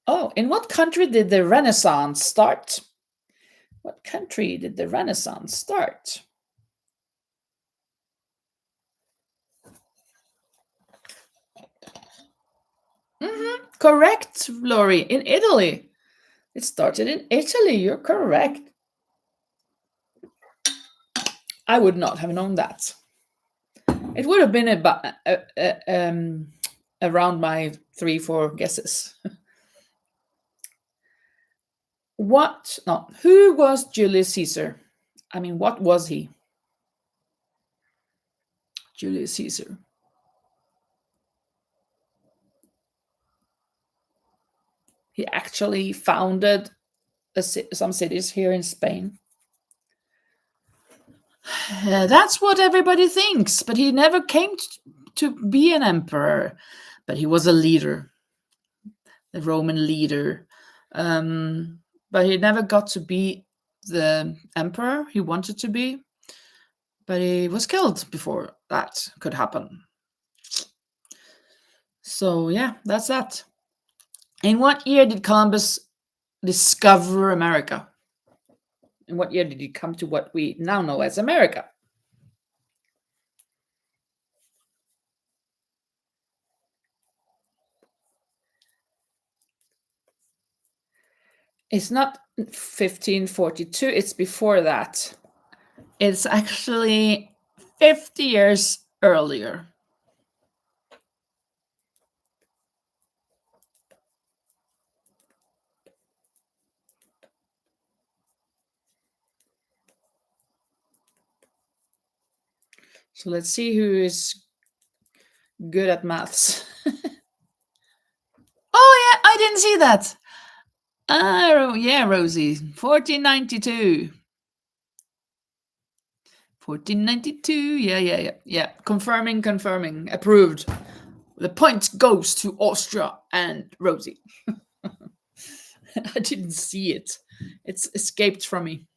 Oh, in what country did the Renaissance start? What country did the Renaissance start? Correct, Lori. In Italy. It started in Italy. You're correct. I would not have known that. It would have been about around my 3-4 guesses. Who was Julius Caesar? I mean, what was he? Julius Caesar. He actually founded some cities here in Spain. That's what everybody thinks, but he never came to be an emperor. But he was a leader, the Roman leader. But he never got to be the emperor he wanted to be. But he was killed before that could happen. So yeah, that's that. In what year did Columbus discover America? In what year did he come to what we now know as America? It's not 1542, it's before that. It's actually 50 years earlier. So let's see who is good at maths. Oh, yeah, I didn't see that. Oh, yeah, Rosie. 1492. 1492. Yeah. Confirming. Approved. The point goes to Austria and Rosie. I didn't see it. It's escaped from me.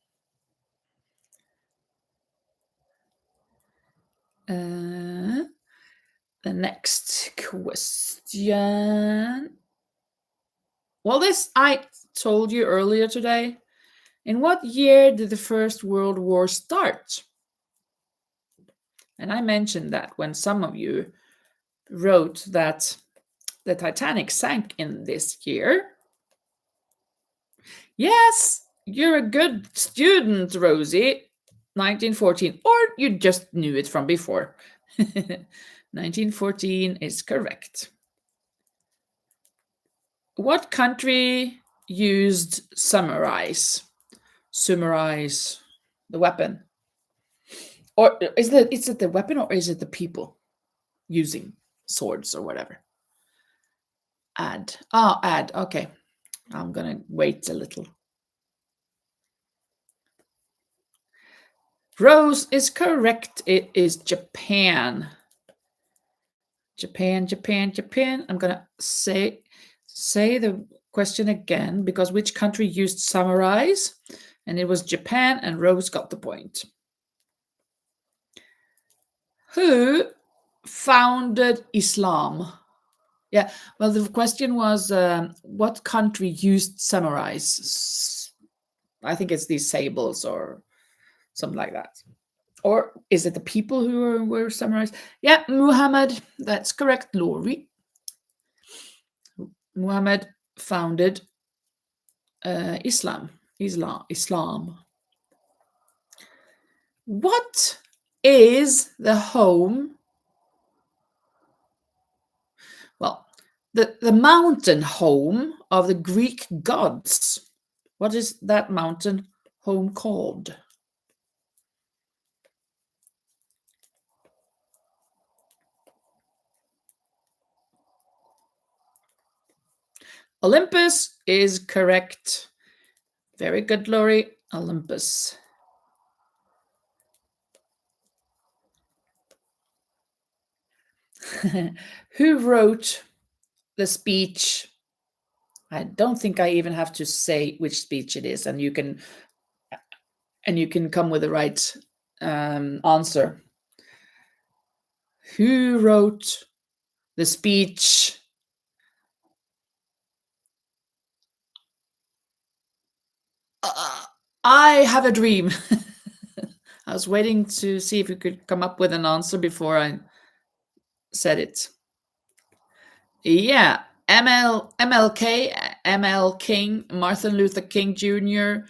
The next question. Well, this I told you earlier today. In what year did the First World War start? And I mentioned that when some of you wrote that the Titanic sank in this year. Yes, you're a good student, Rosie. 1914, or you just knew it from before. 1914 is correct. What country used summarize? Summarize the weapon. Or is it the weapon or is it the people using swords or whatever? Add. Okay. I'm gonna wait a little. Rose is correct. It is Japan. Japan. I'm gonna say the question again because which country used samurais? And it was Japan, and Rose got the point. Who founded Islam? Yeah, well, the question was what country used samurais? I think it's these sables or something like that. Or is it the people who were samurais? Yeah, Muhammad. That's correct, Lori. Muhammad founded Islam. What is the home? Well, the mountain home of the Greek gods. What is that mountain home called? Olympus is correct. Very good, Lori. Olympus. Who wrote the speech? I don't think I even have to say which speech it is, and you can come with the right answer. Who wrote the speech? I have a dream. I was waiting to see if you could come up with an answer before I said it. Yeah, ML King, Martin Luther King Jr.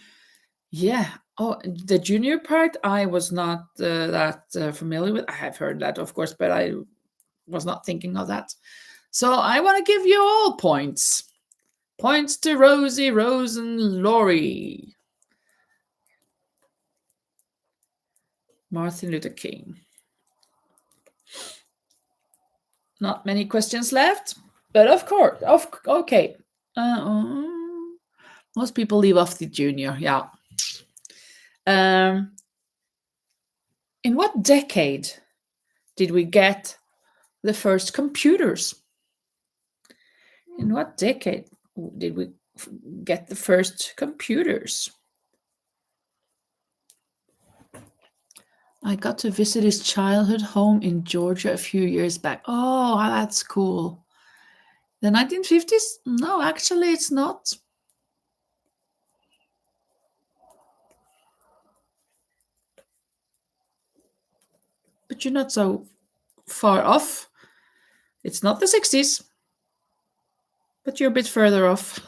Yeah. Oh, the junior part I was not that familiar with. I have heard that, of course, but I was not thinking of that. So I want to give you all points. Points to Rosie, Rose, and Lori. Martin Luther King. Not many questions left, but of course, okay. Most people leave off the junior, yeah. In what decade did we get the first computers? In what decade did we get the first computers? I got to visit his childhood home in Georgia a few years back. Oh, that's cool. The 1950s? No, actually, it's not. But you're not so far off. It's not the 60s, but you're a bit further off.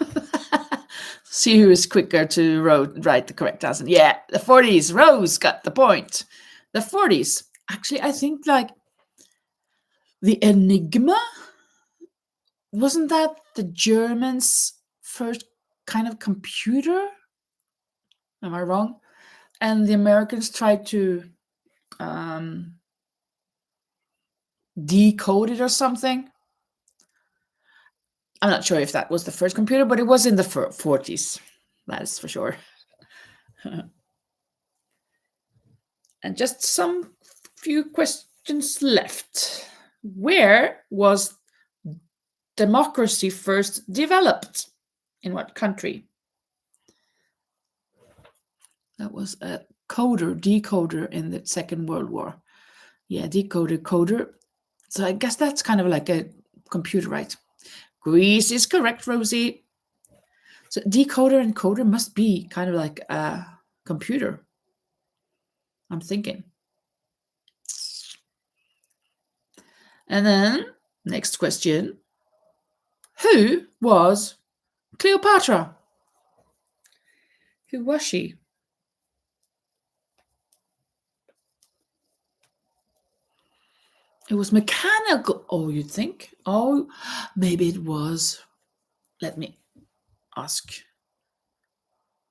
See who is quicker to write the correct answer. Yeah, the 40s. Rose got the point. The 40s. Actually, I think like the Enigma, wasn't that the Germans' first kind of computer? Am I wrong? And the Americans tried to decode it or something. I'm not sure if that was the first computer, but it was in the 40s. That is for sure. And just some few questions left. Where was democracy first developed? In what country? That was a decoder in the Second World War. Yeah, coder. So I guess that's kind of like a computer, right? Greece is correct, Rosie. So decoder and coder must be kind of like a computer, I'm thinking. And then, next question. Who was Cleopatra? Who was she? It was mechanical. Oh, you'd think? Oh, maybe it was. Let me ask.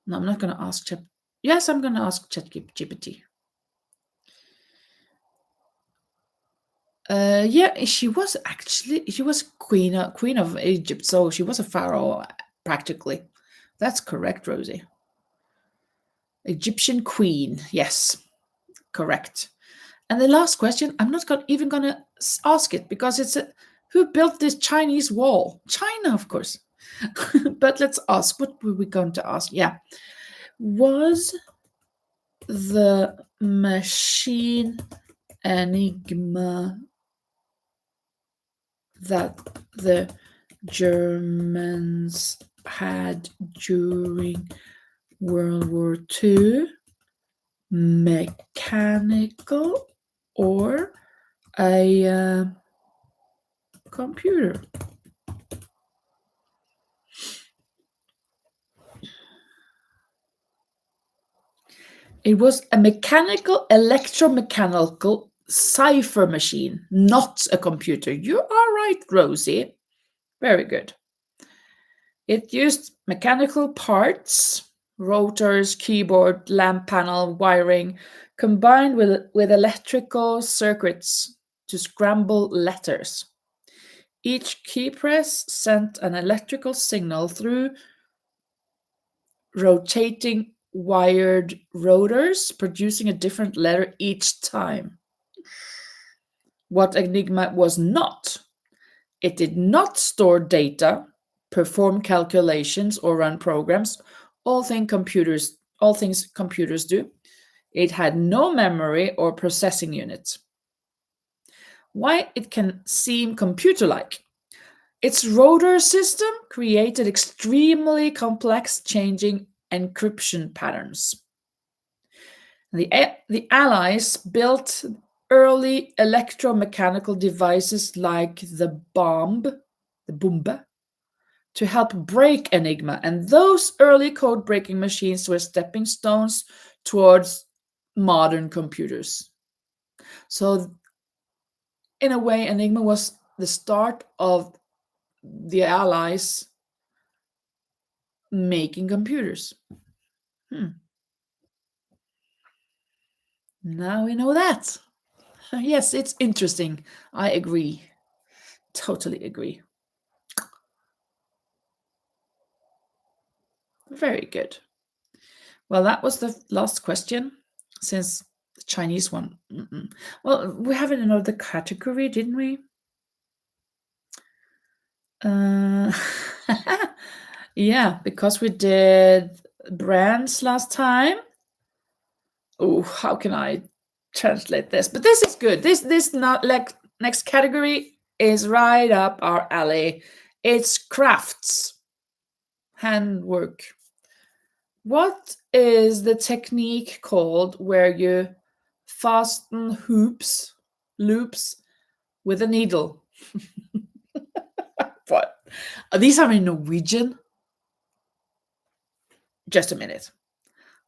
No, I'm not going to ask Chat. Yes, I'm going to ask ChatGPT. Yeah, she was queen of Egypt, so she was a pharaoh practically. That's correct, Rosie. Egyptian queen, yes, correct. And the last question, I'm not even going to ask it because it's who built this Chinese wall? China, of course. But let's ask. What were we going to ask? Yeah, was the machine Enigma that the Germans had during World War II mechanical or a computer? It was a electromechanical cipher machine, not a computer. You are right, Rosie. Very good. It used mechanical parts, rotors, keyboard, lamp panel, wiring, combined with electrical circuits to scramble letters. Each key press sent an electrical signal through rotating wired rotors, producing a different letter each time. What Enigma was not, it did not store data, perform calculations, or run programs, all things computers do. It had no memory or processing unit. Why it can seem computer-like? Its rotor system created extremely complex changing encryption patterns. The Allies built early electromechanical devices like the bomb, to help break Enigma, and those early code-breaking machines were stepping stones towards modern computers. So, in a way, Enigma was the start of the Allies making computers. Now we know that. Yes, it's interesting. I agree. Totally agree. Very good. Well, that was the last question since the Chinese one. Well, we have another category, didn't we? Yeah, because we did brands last time. Oh, how can I translate this? But this is good. This not like next category is right up our alley. It's crafts, handwork. What is the technique called where you fasten loops with a needle? What? These are in Norwegian. Just a minute.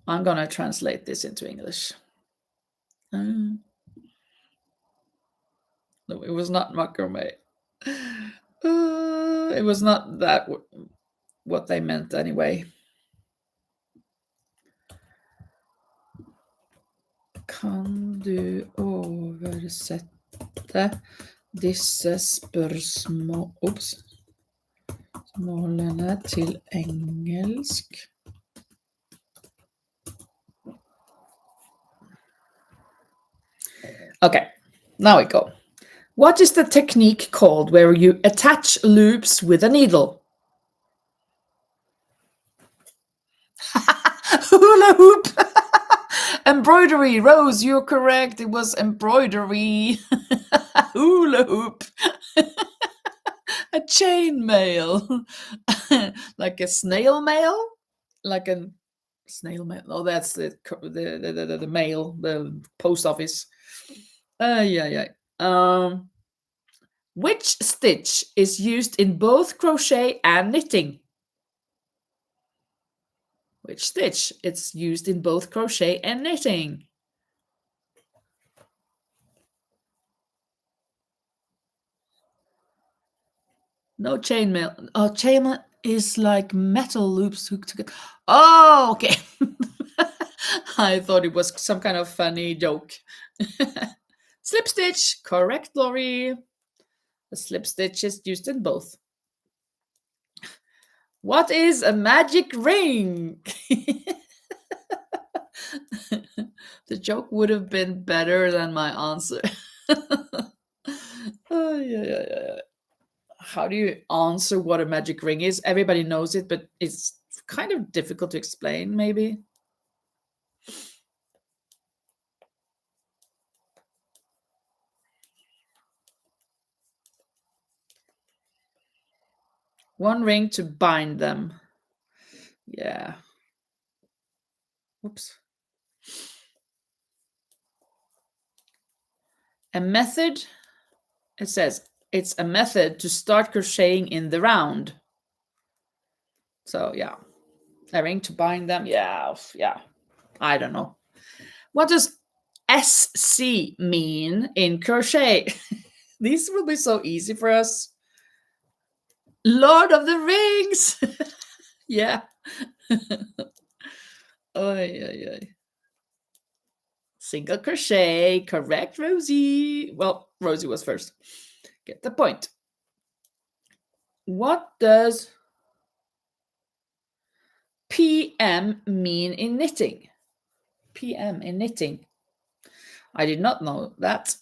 I'm gonna translate this into English. No, it was not macrame. It was not that what they meant anyway. Kan du oversette disse spørsmålene til engelsk? Okay, now we go. What is the technique called where you attach loops with a needle? Hula hoop! Embroidery, Rose, you're correct. It was embroidery. Hula hoop. A chain mail. Like a snail mail? Like a snail mail. Oh, that's the mail, the post office. Yeah. Which stitch is used in both crochet and knitting? Which stitch? It's used in both crochet and knitting. No chainmail. Oh, chainmail is like metal loops hooked together. Oh, okay. I thought it was some kind of funny joke. Slip stitch. Correct, Lori. The slip stitch is used in both. What is a magic ring? The joke would have been better than my answer. Yeah. How do you answer what a magic ring is? Everybody knows it, but it's kind of difficult to explain, maybe. One ring to bind them. Yeah. Whoops. A method, it says, it's a method to start crocheting in the round. So, yeah. A ring to bind them. Yeah. I don't know. What does SC mean in crochet? These will be so easy for us. Lord of the Rings. Yeah. Oy. Single crochet. Correct, Rosie. Well, Rosie was first. Get the point. What does PM mean in knitting? PM in knitting. I did not know that.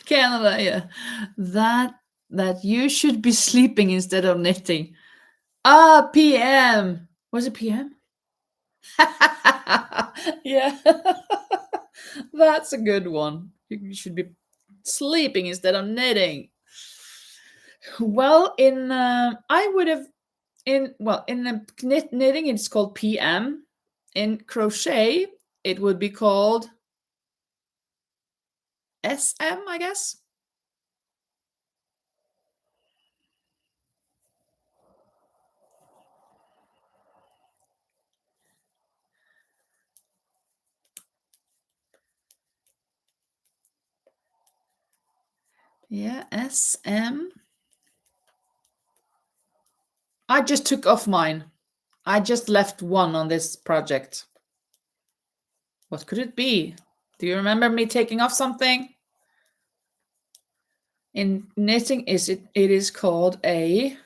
Canada, yeah. That you should be sleeping instead of knitting. Ah, PM. Was it PM? Yeah. That's a good one. You should be sleeping instead of knitting. Well, I would have in the knitting it's called PM. In crochet, it would be called SM, I guess. Yeah, SM. I just took off mine. I just left one on this project. What could it be? Do you remember me taking off something? In knitting, it is called a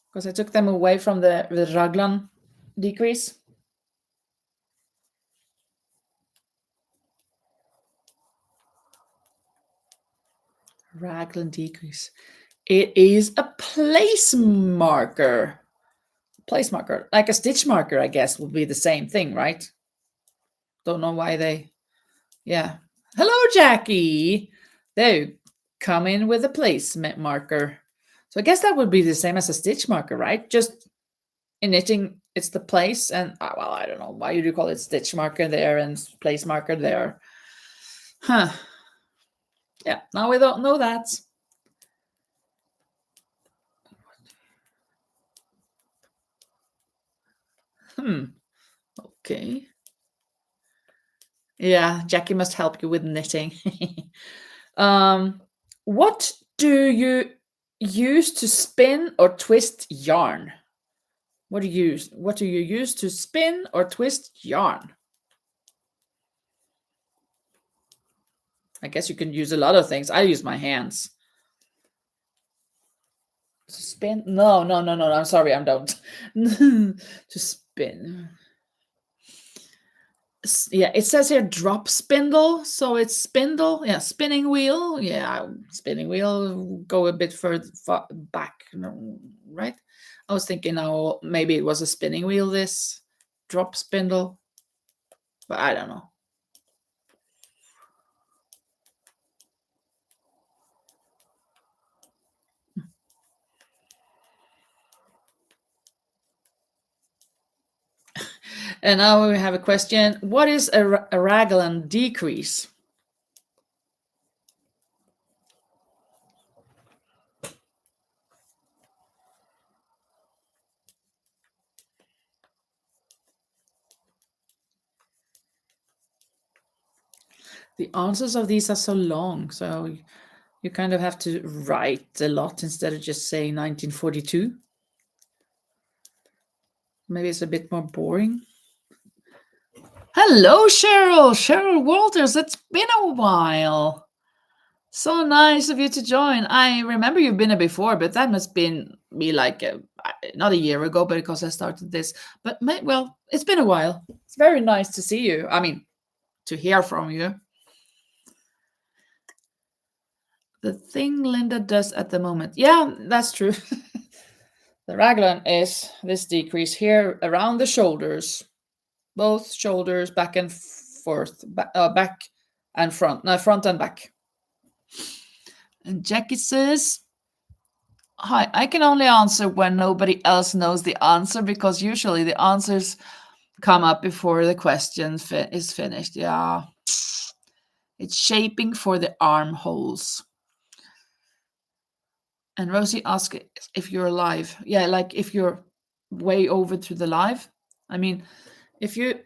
because I took them away from the raglan decrease. Raglan decrease. It is a place marker. Place marker, like a stitch marker, I guess, would be the same thing, right? Don't know why they. Yeah. Hello, Jackie. They come in with a place marker. So I guess that would be the same as a stitch marker, right? Just in knitting, it's the place, and well, I don't know why you do call it stitch marker there and place marker there. Huh. Yeah, now we don't know that. Okay. Yeah, Jackie must help you with knitting. What do you use to spin or twist yarn? What do you use to spin or twist yarn? I guess you can use a lot of things. I use my hands. To spin? No. I'm sorry, I don't. To spin. Yeah, it says here drop spindle, so it's spindle. Yeah, spinning wheel. Yeah, spinning wheel. Go a bit further back, right? I was thinking now maybe it was a spinning wheel. This drop spindle, but I don't know. And now we have a question. What is a raglan decrease? The answers of these are so long, so you kind of have to write a lot instead of just saying 1942. Maybe it's a bit more boring. Hello, Cheryl. Cheryl Walters. It's been a while. So nice of you to join. I remember you've been here before, but that must be like not a year ago, but because I started this. But well, it's been a while. It's very nice to see you. I mean, to hear from you. The thing Linda does at the moment. Yeah, that's true. The raglan is this decrease here around the shoulders. Both shoulders back and forth, back and front. No, front and back. And Jackie says, hi, I can only answer when nobody else knows the answer because usually the answers come up before the question is finished. Yeah. It's shaping for the armholes. And Rosie asked if you're alive. Yeah, like if you're way over to the live. I mean, if you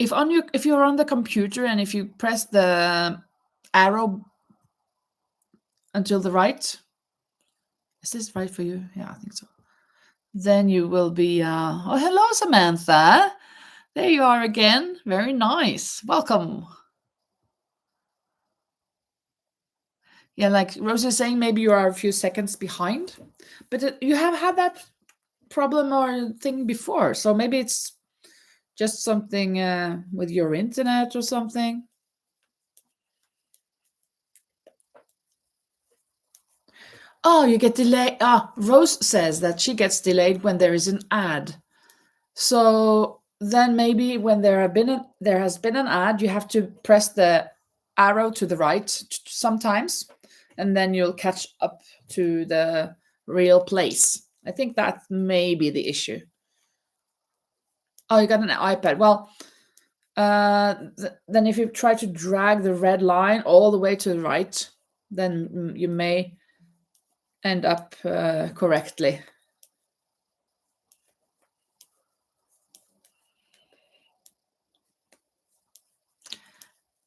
if you're on the computer and if you press the arrow until the right, is this right for you? Yeah, I think so. Then you will be. Oh, hello, Samantha. There you are again. Very nice. Welcome. Yeah, like Rose is saying, maybe you are a few seconds behind, but you have had that problem or thing before, so maybe it's just something with your internet or something. Oh, you get delayed. Rose says that she gets delayed when there is an ad. So then maybe when there has been an ad, you have to press the arrow to the right sometimes, and then you'll catch up to the real place. I think that may be the issue. Oh, you got an iPad. Well, then if you try to drag the red line all the way to the right, then you may end up correctly.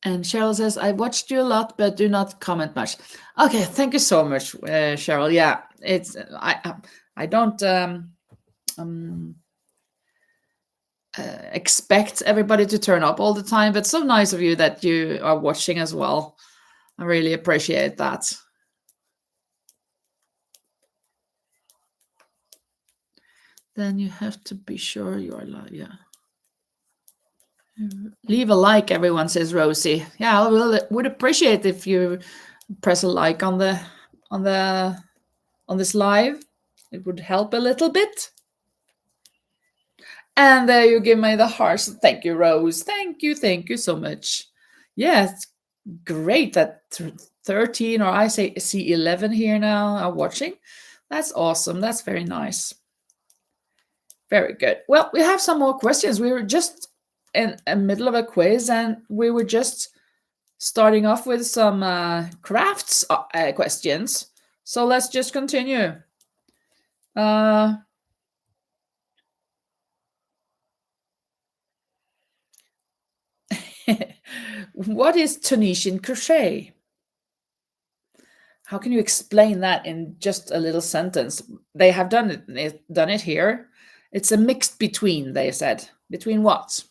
And Cheryl says, I watched you a lot, but do not comment much. Okay, thank you so much, Cheryl. Yeah, it's I don't expect everybody to turn up all the time, but so nice of you that you are watching as well. I really appreciate that. Then you have to be sure you are live. Yeah. Leave a like, everyone, says Rosie. Yeah, I would appreciate if you press a like on this live. It would help a little bit. And there you give me the hearts. Thank you, Rose. Thank you so much. Yeah, it's great that 13, or I see 11 here now are watching. That's awesome. That's very nice. Very good. Well, we have some more questions. We were just in the middle of a quiz, and we were just starting off with some crafts questions. So let's just continue. What is Tunisian crochet? How can you explain that in just a little sentence? They have done it here. It's a mixed between, they said. Between what?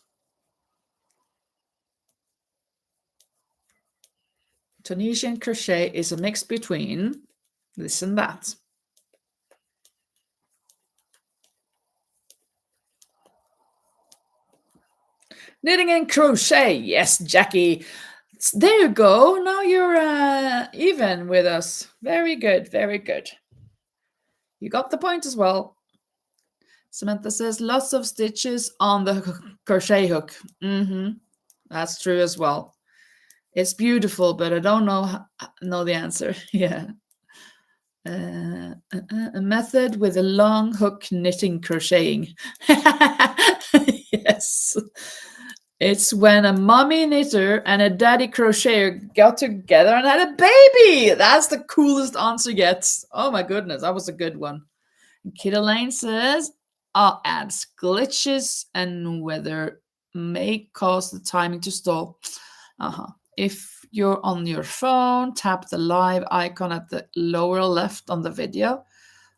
Tunisian crochet is a mix between this and that. Knitting and crochet. Yes, Jackie. There you go. Now you're even with us. Very good. Very good. You got the point as well. Samantha says lots of stitches on the crochet hook. That's true as well. It's beautiful, but I don't know the answer. Yeah. A method with a long hook knitting crocheting. Yes. It's when a mommy knitter and a daddy crocheter got together and had a baby. That's the coolest answer yet. Oh my goodness, that was a good one. Kid Elaine says, I'll add glitches and weather may cause the timing to stall. If you're on your phone, tap the live icon at the lower left on the video.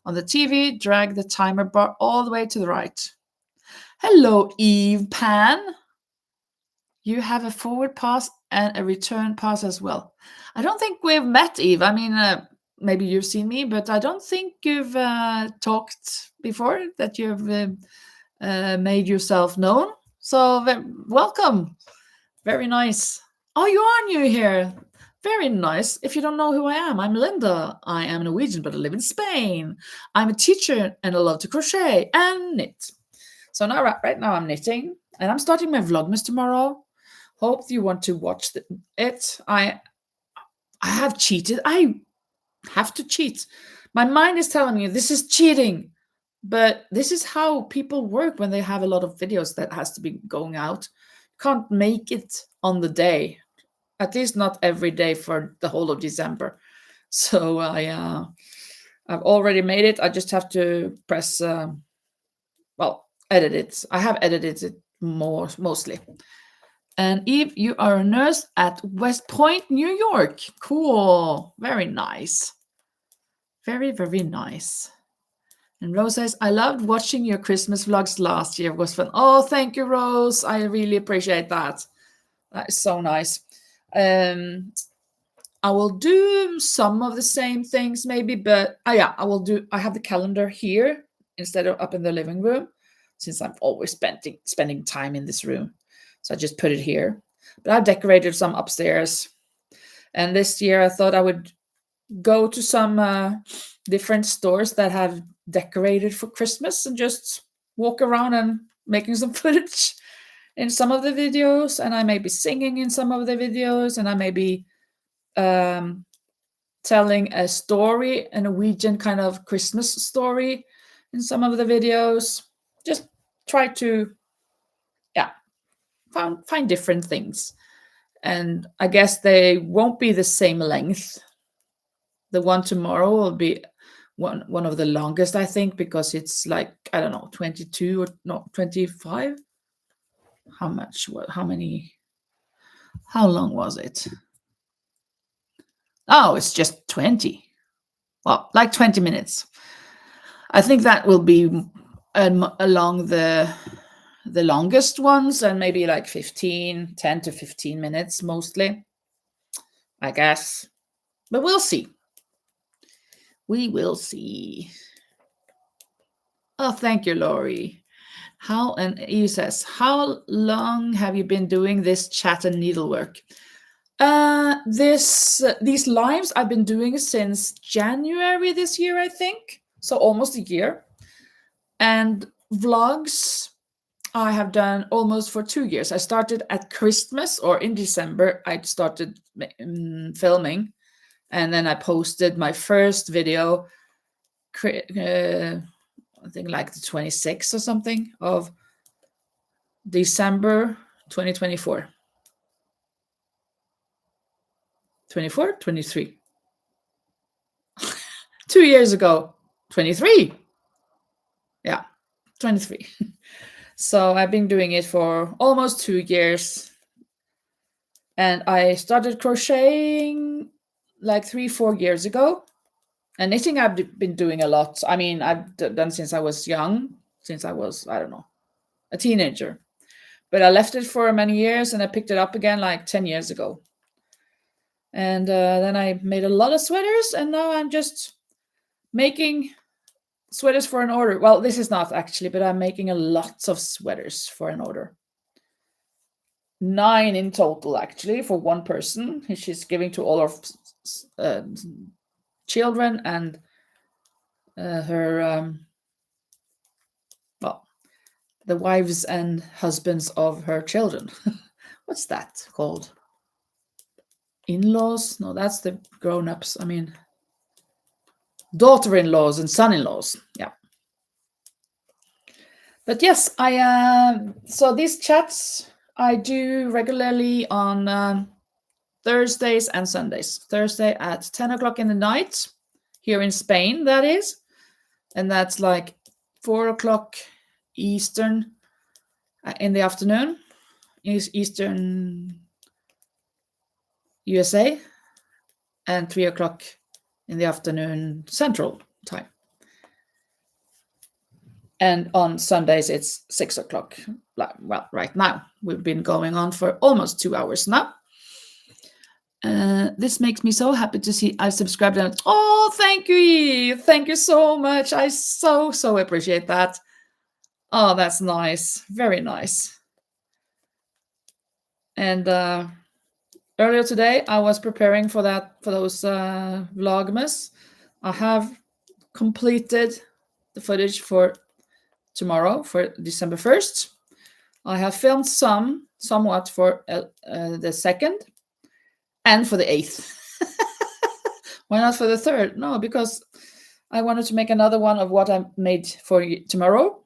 On the TV, drag the timer bar all the way to the right. Hello, Eve Pan. You have a forward pass and a return pass as well. I don't think we've met, Eve. I mean, maybe you've seen me, but I don't think you've talked before, that you've made yourself known. So welcome. Very nice. Oh, you are new here. Very nice. If you don't know who I am, I'm Linda. I am Norwegian, but I live in Spain. I'm a teacher and I love to crochet and knit. So now, right now I'm knitting, and I'm starting my Vlogmas tomorrow. Hope you want to watch it. I have cheated. I have to cheat. My mind is telling me this is cheating, but this is how people work when they have a lot of videos that has to be going out. Can't make it on the day, at least not every day for the whole of December. So I've already made it. I just have to press edit it. I have edited it mostly. And Eve, you are a nurse at West Point, New York. Cool. Very nice. Very, very nice. And Rose says, I loved watching your Christmas vlogs last year. It was fun. Oh, thank you, Rose. I really appreciate that. That is so nice. I will do some of the same things maybe, but yeah, I have the calendar here instead of up in the living room, since I'm always spending time in this room. So I just put it here. But I've decorated some upstairs. And this year I thought I would go to some different stores that have decorated for Christmas and just walk around and making some footage in some of the videos. And I may be singing in some of the videos, and I may be telling a story, a Norwegian kind of Christmas story in some of the videos. Just try to, find different things. And I guess they won't be the same length. The one tomorrow will be one of the longest, I think, because it's like, I don't know, 22 or no, 25. How long was it? Oh, it's just 20. Well, like 20 minutes. I think that will be along the longest ones, and maybe like 10 to 15 minutes mostly, I guess. But we'll see. We will see. Oh, thank you, Laurie. And Eve says, how long have you been doing this chat and needlework? These lives I've been doing since January this year, I think. So almost a year. And vlogs I have done almost for 2 years. I started at Christmas, or in December, I started filming. And then I posted my first video, I think like the 26th or something of December 2024. 24, 23. 2 years ago, 23. Yeah, 23. So I've been doing it for almost 2 years. And I started crocheting like 3-4 years ago. And knitting I've been doing a lot. I mean, I've done since I was young, since I was, I don't know, a teenager. But I left it for many years and I picked it up again like 10 years ago. And then I made a lot of sweaters, and now I'm just making sweaters for an order. Well, this is not actually, but I'm making a lot of sweaters for an order. 9 in total, actually, for one person. She's giving to all of children and her, the wives and husbands of her children. What's that called? In-laws? No, that's the grown-ups. I mean, daughter-in-laws and son-in-laws. Yeah. But yes, so these chats I do regularly on Thursdays and Sundays. Thursday at 10 o'clock in the night, here in Spain, that is. And that's like 4 o'clock Eastern in the afternoon, Eastern USA, and 3 o'clock in the afternoon Central time. And on Sundays, it's 6 o'clock. Well, right now, we've been going on for almost 2 hours now. This makes me so happy to see I subscribed. And oh, thank you, Eve. Thank you so much. I so appreciate that. Oh, that's nice. Very nice. And earlier today, I was preparing for those Vlogmas. I have completed the footage for tomorrow, for December 1st. I have filmed somewhat for the 2nd and for the 8th. Why not for the 3rd? No, because I wanted to make another one of what I made for tomorrow.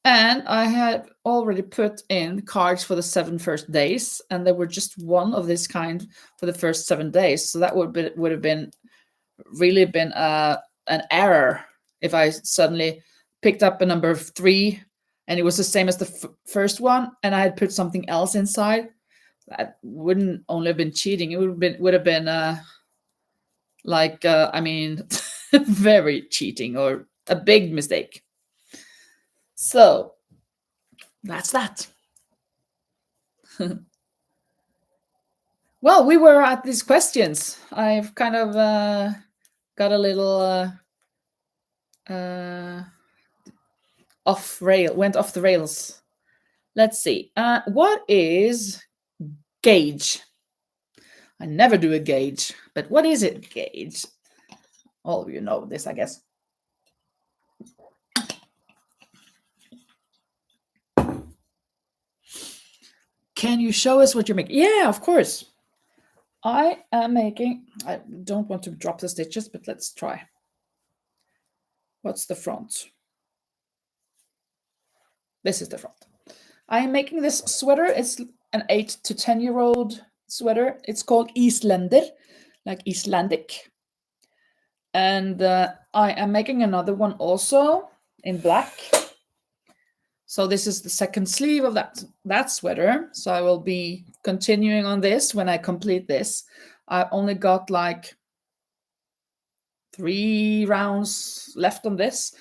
And I had already put in cards for the 7 first days, and there were just one of this kind for the first 7 days. So that would have really been an error if I suddenly picked up a number 3 and it was the same as the first one, and I had put something else inside, that wouldn't only have been cheating. It would have been I mean, very cheating or a big mistake. So that's that. Well, we were at these questions. I've kind of got a little went off the rails. Let's see. What is gauge? I never do a gauge, but what is it, gauge? All of you know this, I guess. Can you show us what you're making? Yeah, of course. I am making, I don't want to drop the stitches, but let's try. What's the front? This is the front. I am making this sweater. It's an 8 to 10-year-old sweater. It's called Islander, like Icelandic. And I am making another one also in black. So this is the second sleeve of that sweater. So I will be continuing on this when I complete this. I only got like 3 rounds left on this,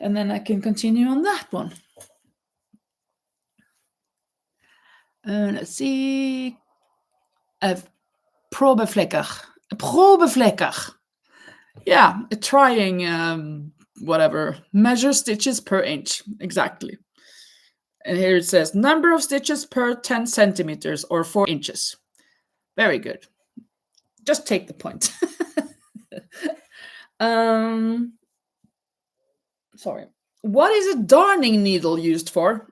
and then I can continue on that one. Let's see. Probeflecker. Yeah, trying whatever. Measure stitches per inch. Exactly. And here it says number of stitches per 10 centimeters or 4 inches. Very good. Just take the point. Sorry. What is a darning needle used for?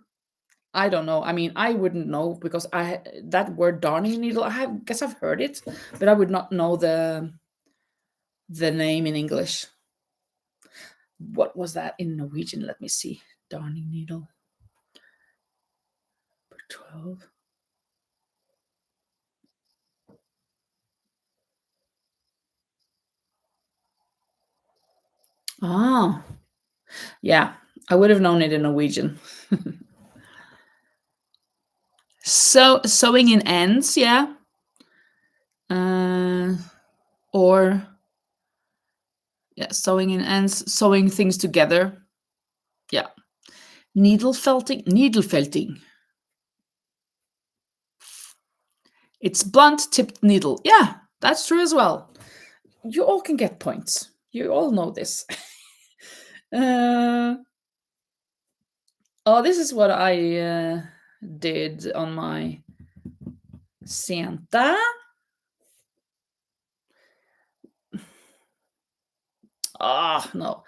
I don't know. I mean, I wouldn't know because that word darning needle, guess I've heard it, but I would not know the name in English. What was that in Norwegian? Let me see. Darning needle. 12. Ah, yeah, I would have known it in Norwegian. So sewing in ends, yeah. Or yeah, sewing in ends, sewing things together. Yeah. Needle felting. It's blunt tipped needle. Yeah, that's true as well. You all can get points. You all know this. Oh, this is what I did on my Santa. Ah, no.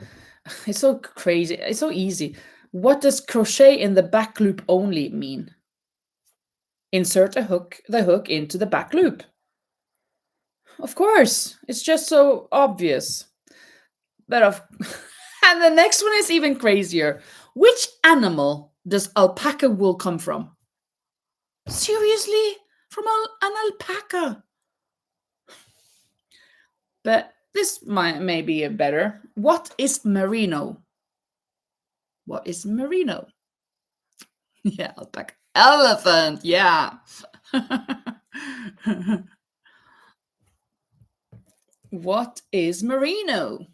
It's so crazy. It's so easy. What does crochet in the back loop only mean? Insert the hook into the back loop. Of course. It's just so obvious. But and the next one is even crazier. Which animal does alpaca wool come from? Seriously? From an alpaca? But this may be a better. What is merino? What is merino? Yeah, alpaca. Elephant, yeah. What is merino?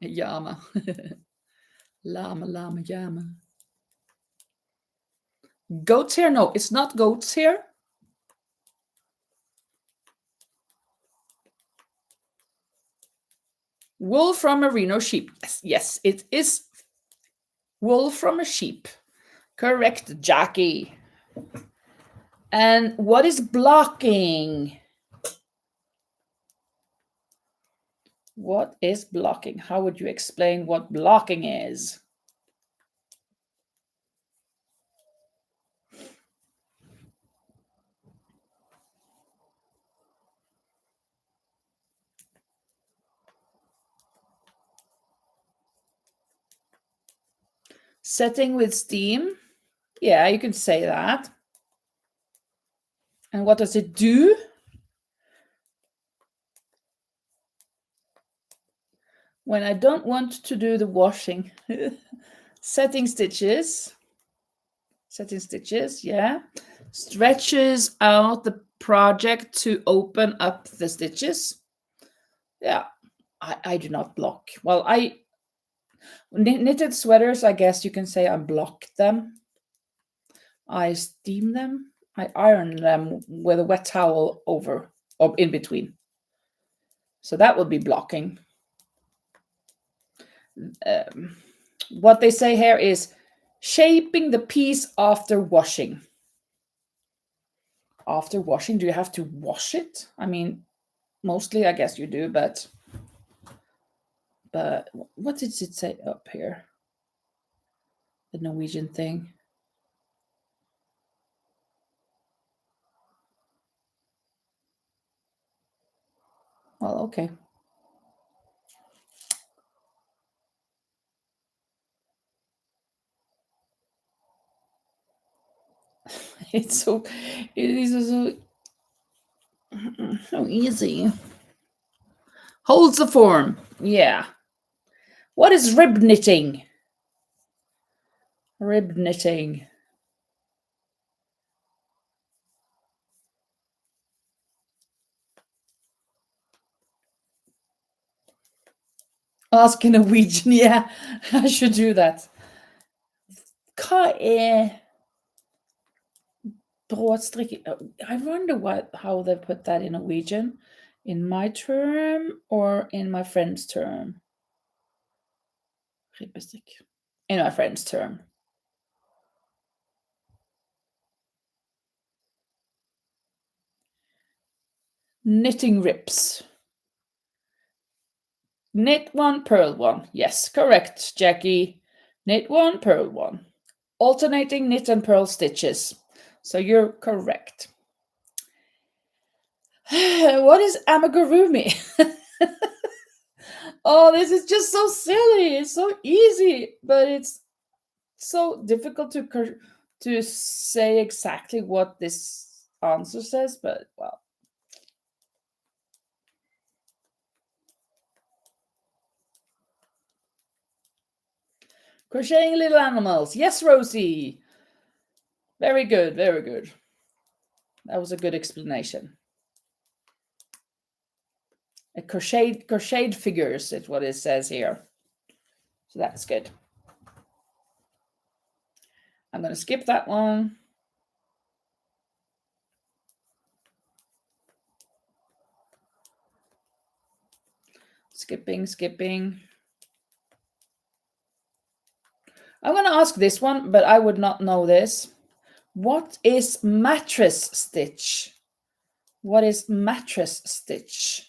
Llama. Llama, llama. Goat's hair? No, it's not goat's hair. Wool from merino sheep. Yes, it is wool from a sheep. Correct, Jackie. And what is blocking? What is blocking? How would you explain what blocking is? Setting with steam. Yeah, you can say that. And what does it do? when I don't want to do the washing. Setting stitches, yeah. Stretches out the project to open up the stitches. Yeah, I do not block. Well, I knitted sweaters, I guess you can say I block them. I steam them. I iron them with a wet towel over or in between. So that would be blocking. What they say here is shaping the piece after washing. After washing, do you have to wash it? I mean, mostly I guess you do, but what did it say up here? The Norwegian thing. Well, okay. It is so easy. Holds the form. Yeah. What is rib knitting? Rib knitting. Ask in Norwegian. Yeah, I should do that. Hva er bråstrikking? I wonder how they put that in Norwegian. In my term or in my friend's term? Ribbestikk. In my friend's term. Knitting rips. Knit one, purl one. Yes, correct, Jackie. Knit one, purl one. Alternating knit and purl stitches. So you're correct. What is amigurumi? Oh, this is just so silly. It's so easy, but it's so difficult to say exactly what this answer says, but well. Crocheting little animals. Yes, Rosie. Very good, very good. That was a good explanation. Crocheted figures is what it says here. So that's good. I'm going to skip that one. Skipping. I'm going to ask this one, but I would not know this. What is mattress stitch? What is mattress stitch?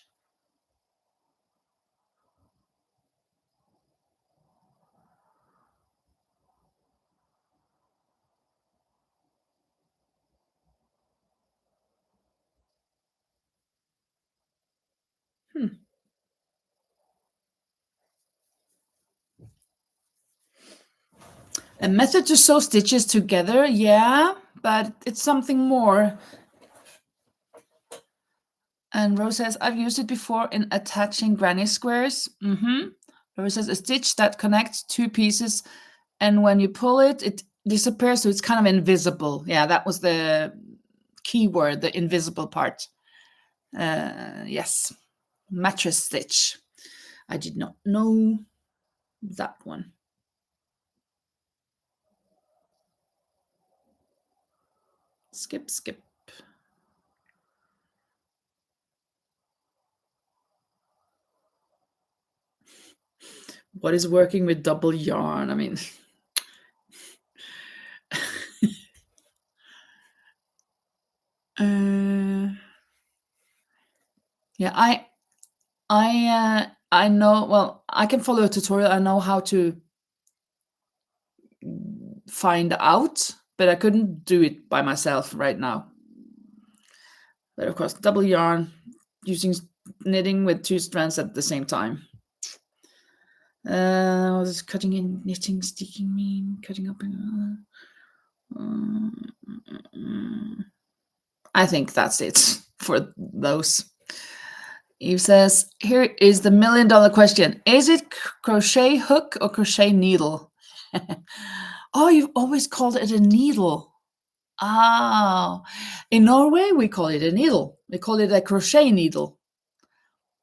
A method to sew stitches together, yeah, but it's something more. And Rose says, I've used it before in attaching granny squares. Rose says, a stitch that connects two pieces, and when you pull it, it disappears, so it's kind of invisible. Yeah, that was the key word, the invisible part. Yes, mattress stitch. I did not know that one. Skip. What is working with double yarn? I mean, yeah, I know. Well, I can follow a tutorial. I know how to find out, but I couldn't do it by myself right now. But of course, double yarn using knitting with two strands at the same time. What does cutting and knitting sticking mean? Cutting up and I think that's it for those. Eve says, here is the $1 million question. Is it crochet hook or crochet needle? Oh, you've always called it a needle. Ah, in Norway, we call it a needle. We call it a crochet needle.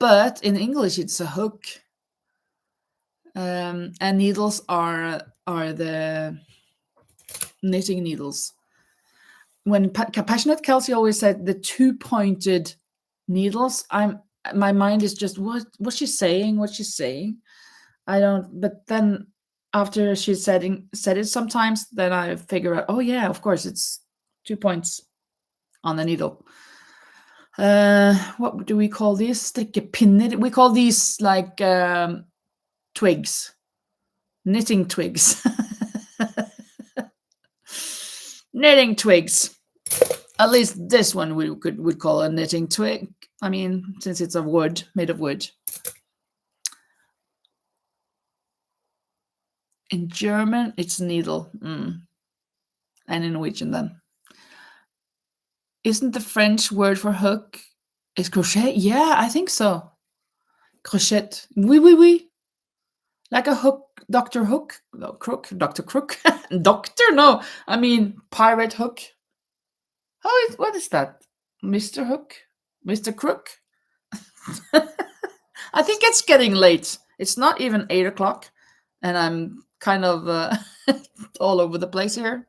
But in English, it's a hook. And needles are the knitting needles. When Passionate Kelsey always said the 2-pointed needles, my mind is just what's she saying? What's she saying? I don't. But then after she said it sometimes, then I figure out. Oh yeah, of course it's 2 points on the needle. What do we call these? Strikkepinner. We call these like twigs, knitting twigs, knitting twigs. At least this one would call a knitting twig. I mean, since it's made of wood. In German, it's needle. And in Norwegian, then. Isn't the French word for hook is crochet? Yeah, I think so. Crochet. Oui, oui, oui. Like a hook, Dr. Hook. No, Crook. Dr. Crook. Doctor? No, I mean Pirate Hook. What is that? Mr. Hook? Mr. Crook? I think it's getting late. It's not even 8 o'clock, and I'm kind of all over the place here.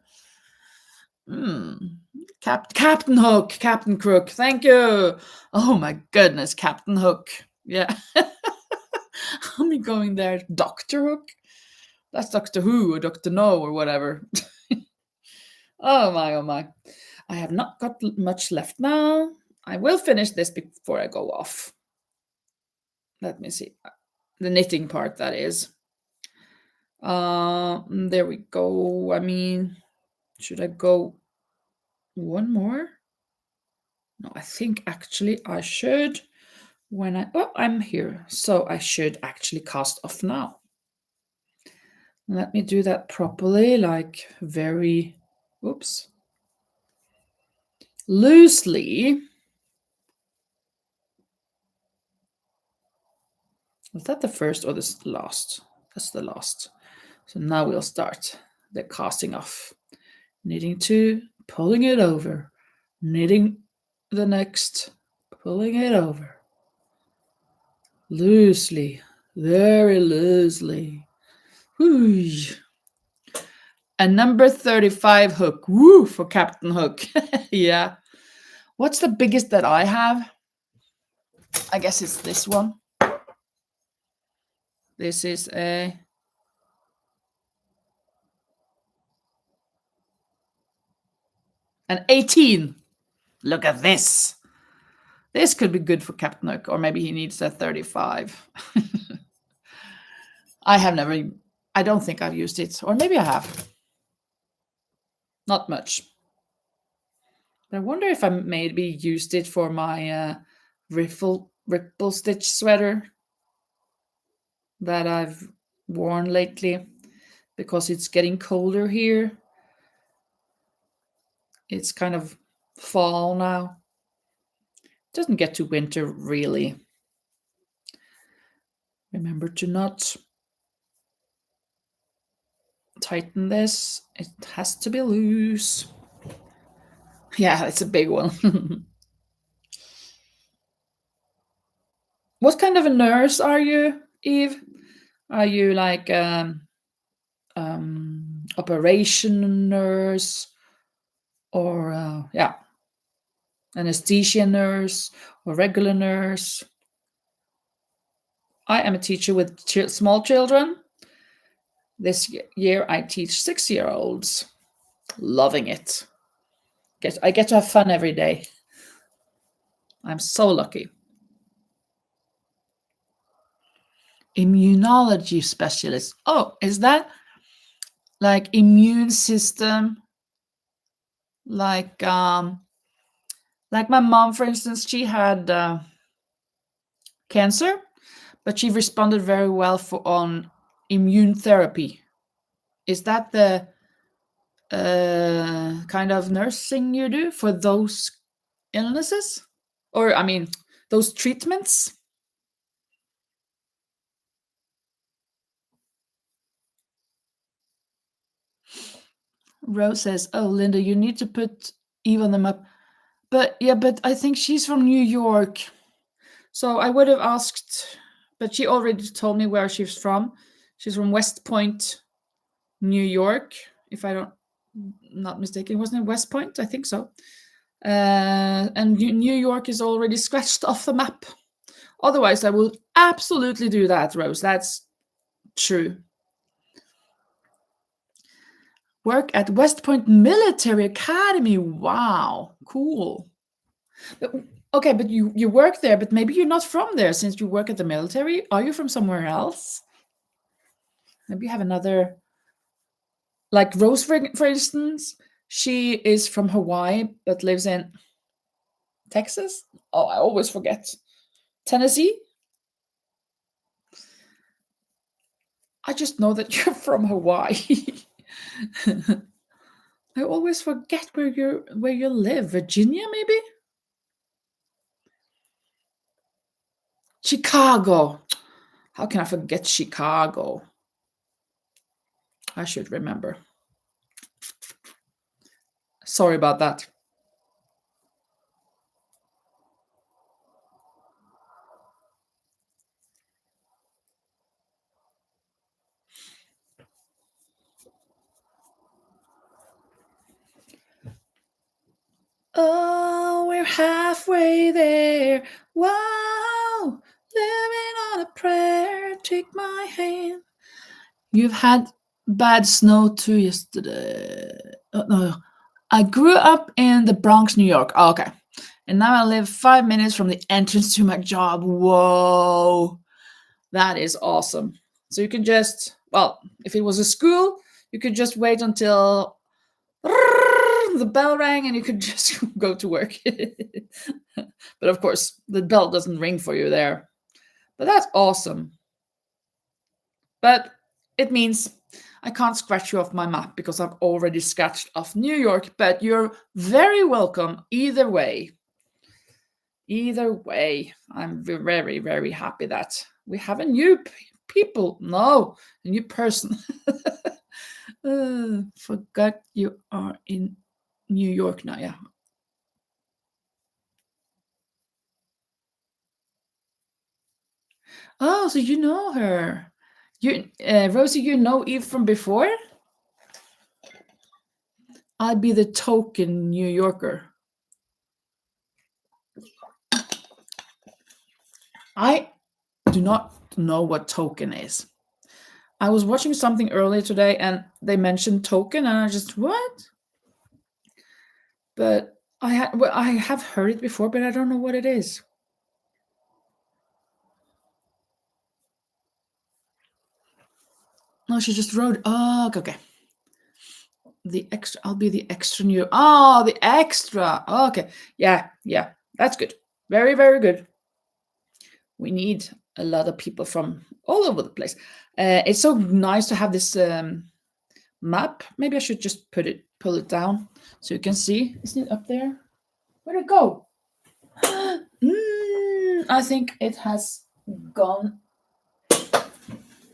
Captain Hook, Captain Crook, thank you. Oh my goodness, Captain Hook. Yeah. I'm going there. Dr. Hook? That's Doctor Who or Doctor No or whatever. Oh my, oh my. I have not got much left now. I will finish this before I go off. Let me see. The knitting part, that is. There we go. I mean, should I go one more? No, I think actually I should I'm here. So I should actually cast off now. Let me do that properly, like very, loosely. Was that the first or the last? That's the last. So now we'll start the casting off. Knitting 2, pulling it over, knitting the next, pulling it over. Loosely, very loosely. Whoosh. And number 35 hook. Woo, for Captain Hook. Yeah. What's the biggest that I have? I guess it's this one. This is an 18. Look at this. This could be good for Captain Hook, or maybe he needs a 35. I don't think I've used it, or maybe I have. Not much. I wonder if I maybe used it for my ripple stitch sweater that I've worn lately, because it's getting colder here. It's kind of fall now. Doesn't get to winter really. Remember to not tighten this. It has to be loose. Yeah, it's a big one. What kind of a nurse are you, Eve? Are you like operation nurse, or anesthesia nurse, or regular nurse? I am a teacher with small children. This year I teach 6-year-olds. Loving it. I get to have fun every day. I'm so lucky. Immunology specialist. Oh, is that like immune system? Like my mom, for instance, she had cancer, but she responded very well on immune therapy. Is that the kind of nursing you do for those illnesses? Or, I mean, those treatments? Rose says, "Oh, Linda, you need to put Eve on the map." But yeah, but I think she's from New York. So I would have asked, but she already told me where she's from. She's from West Point, New York, if I don't not mistaken. Wasn't it West Point? I think so. And New York is already scratched off the map. Otherwise, I will absolutely do that, Rose. That's true. Work at West Point Military Academy. Wow, cool. Okay, but you work there, but maybe you're not from there since you work at the military. Are you from somewhere else? Maybe you have another, like Rose, for instance. She is from Hawaii but lives in Texas. Oh, I always forget. Tennessee. I just know that you're from Hawaii. I always forget where you live. Virginia, maybe? Chicago. How can I forget Chicago? I should remember. Sorry about that. Oh, we're halfway there. Wow, living on a prayer. Take my hand. You've had bad snow too yesterday. Oh, no, I grew up in the Bronx, New York. Oh, okay. And now I live 5 minutes from the entrance to my job. Whoa, that is awesome. So you can just, well, if it was a school, you could just wait until the bell rang and you could just go to work. But of course, the bell doesn't ring for you there. But that's awesome. But it means I can't scratch you off my map because I've already scratched off New York. But you're very welcome either way. Either way, I'm very, very happy that we have a new a new person. Forgot you are in New York now, yeah. Oh, so you know her. Rosie, you know Eve from before? I'll be the token New Yorker. I do not know what token is. I was watching something earlier today and they mentioned token and I just, what? But I have heard it before, but I don't know what it is. No, she just wrote, oh, okay. The extra, I'll be the extra new. Oh, the extra. Okay. Yeah, that's good. Very, very good. We need a lot of people from all over the place. It's so nice to have this map. Maybe I should just pull it down so you can see. Isn't it up there? Where'd it go? I think it has gone.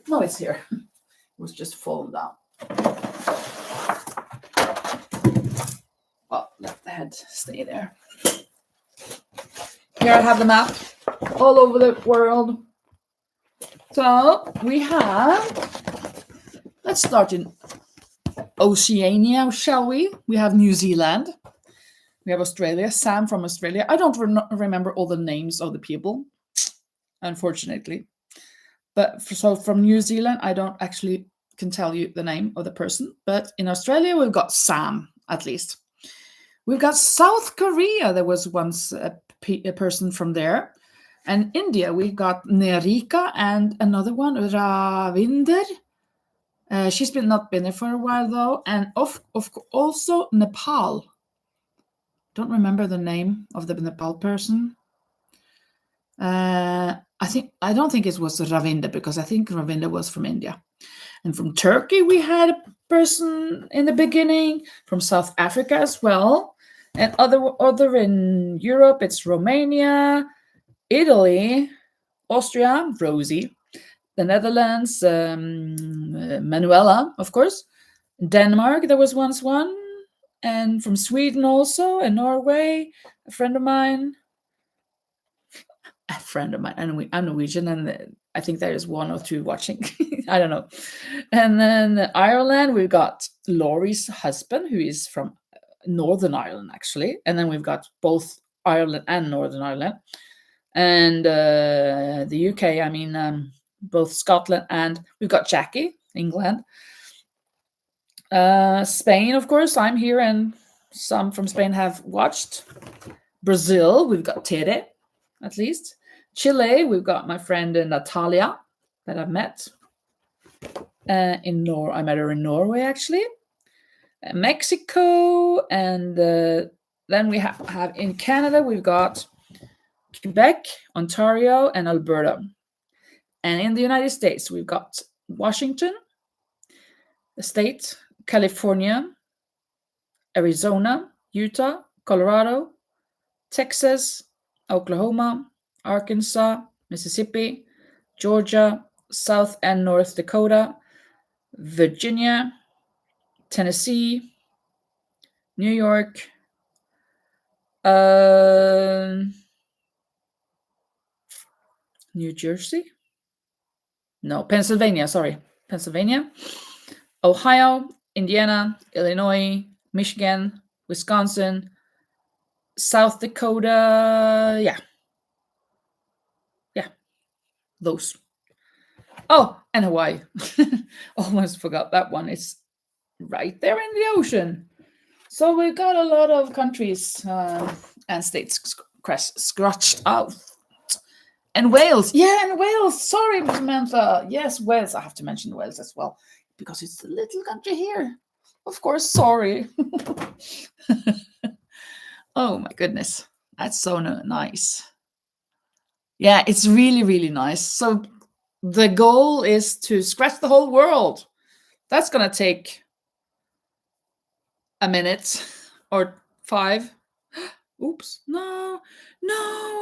No, it's here. It was just fallen down. Well, let the head stay there. Here I have the map all over the world. So we have, let's start in Oceania, shall we? We have New Zealand. We have Australia, Sam from Australia. I don't remember all the names of the people, unfortunately. But so from New Zealand, I don't actually can tell you the name of the person. But in Australia, we've got Sam, at least. We've got South Korea. There was once a person from there. And India, we've got Nerika and another one, Ravinder. She's not been there for a while, though. And also Nepal. Don't remember the name of the Nepal person. I don't think it was Ravinder because I think Ravinder was from India. And from Turkey, we had a person in the beginning, from South Africa as well. And other in Europe, it's Romania, Italy, Austria, Rosie, the Netherlands, Manuela, of course, Denmark, there was once one, and from Sweden also, and Norway, a friend of mine. I'm Norwegian, and I think there is one or two watching. I don't know. And then Ireland, we've got Laurie's husband, who is from Northern Ireland, actually. And then we've got both Ireland and Northern Ireland. And the UK, I mean, both Scotland, and we've got Jackie, England. Spain, of course, I'm here, and some from Spain have watched. Brazil, we've got Tere, at least. Chile, we've got my friend Natalia that I've met. I met her in Norway, actually. Mexico, and then we have in Canada, we've got Quebec, Ontario, and Alberta. And in the United States, we've got Washington, the state, California, Arizona, Utah, Colorado, Texas, Oklahoma, Arkansas, Mississippi, Georgia, South and North Dakota, Virginia, Tennessee, New York, New Jersey? No, Pennsylvania, sorry. Pennsylvania, Ohio, Indiana, Illinois, Michigan, Wisconsin, South Dakota, yeah, those. Oh, and Hawaii. Almost forgot that one. It's right there in the ocean. So we've got a lot of countries and states scratched out. And Wales. Yeah, and Wales. Sorry, Samantha. Yes, Wales. I have to mention Wales as well, because it's the little country here. Of course, sorry. Oh my goodness. That's so nice. Yeah, it's really, really nice. So the goal is to scratch the whole world. That's going to take a minute or 5. Oops. No,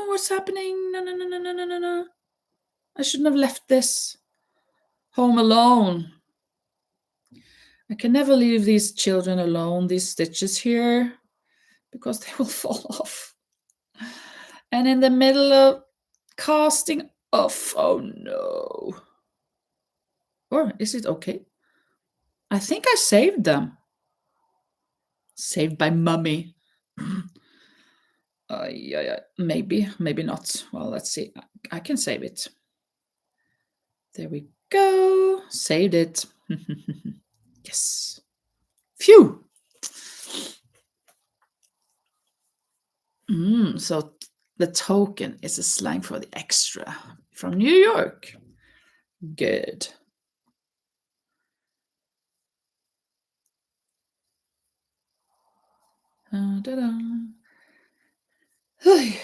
what's happening? No. I shouldn't have left this home alone. I can never leave these children alone, these stitches here, because they will fall off. And in the middle of casting off, oh no. Or is it okay? I think I saved them. Saved by mummy. Yeah, maybe not. Well, let's see. I can save it. There we go. Saved it. Yes. Phew. So the token is a slang for the extra from New York. Good.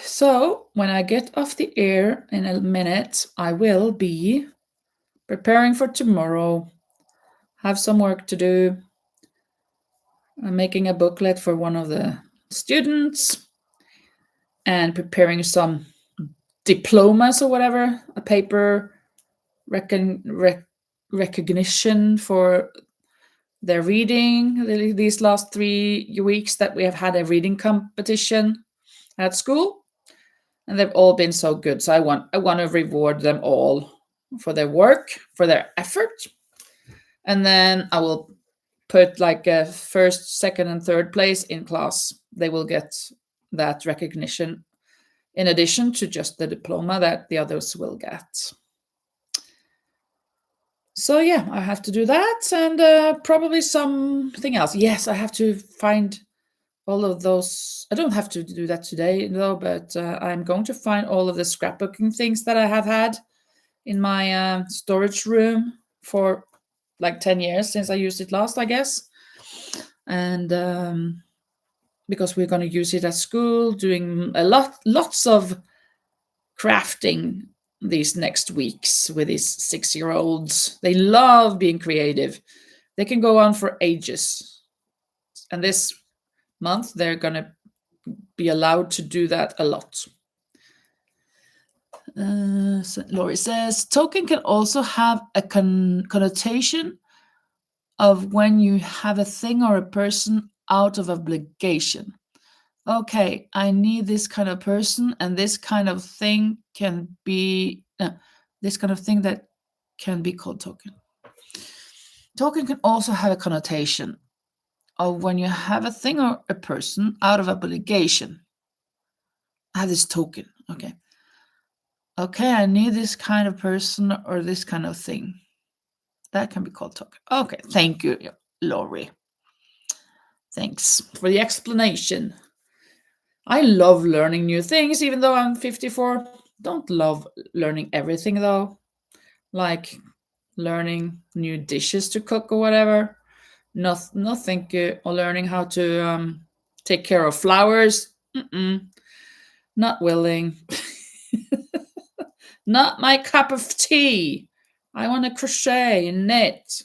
So when I get off the air in a minute, I will be preparing for tomorrow. Have some work to do. I'm making a booklet for one of the students and preparing some diplomas or whatever, a paper recognition for their reading. These last 3 weeks that we have had a reading competition at school, and they've all been so good. So I want to reward them all for their work, for their effort, and then I will put like a first, second, and third place in class. They will get that recognition in addition to just the diploma that the others will get. So yeah, I have to do that, and probably something else. Yes, I have to find all of those. I don't have to do that today though, but I'm going to find all of the scrapbooking things that I have had in my storage room for like 10 years since I used it last, I guess. And because we're going to use it at school, doing lots of crafting these next weeks with these 6-year-olds. They love being creative. They can go on for ages. And this month, they're going to be allowed to do that a lot. So Laurie says, token can also have a connotation of when you have a thing or a person out of obligation. Okay, I need this kind of person, and this kind of thing can be this kind of thing that can be called token. Token can also have a connotation of when you have a thing or a person out of obligation. I have this token. Okay. Okay, I need this kind of person or this kind of thing. That can be called token. Okay, thank you, Laurie. Thanks for the explanation. I love learning new things, even though I'm 54. Don't love learning everything, though. Like learning new dishes to cook or whatever. Nothing or learning how to take care of flowers. Not willing. Not my cup of tea. I want to crochet and knit.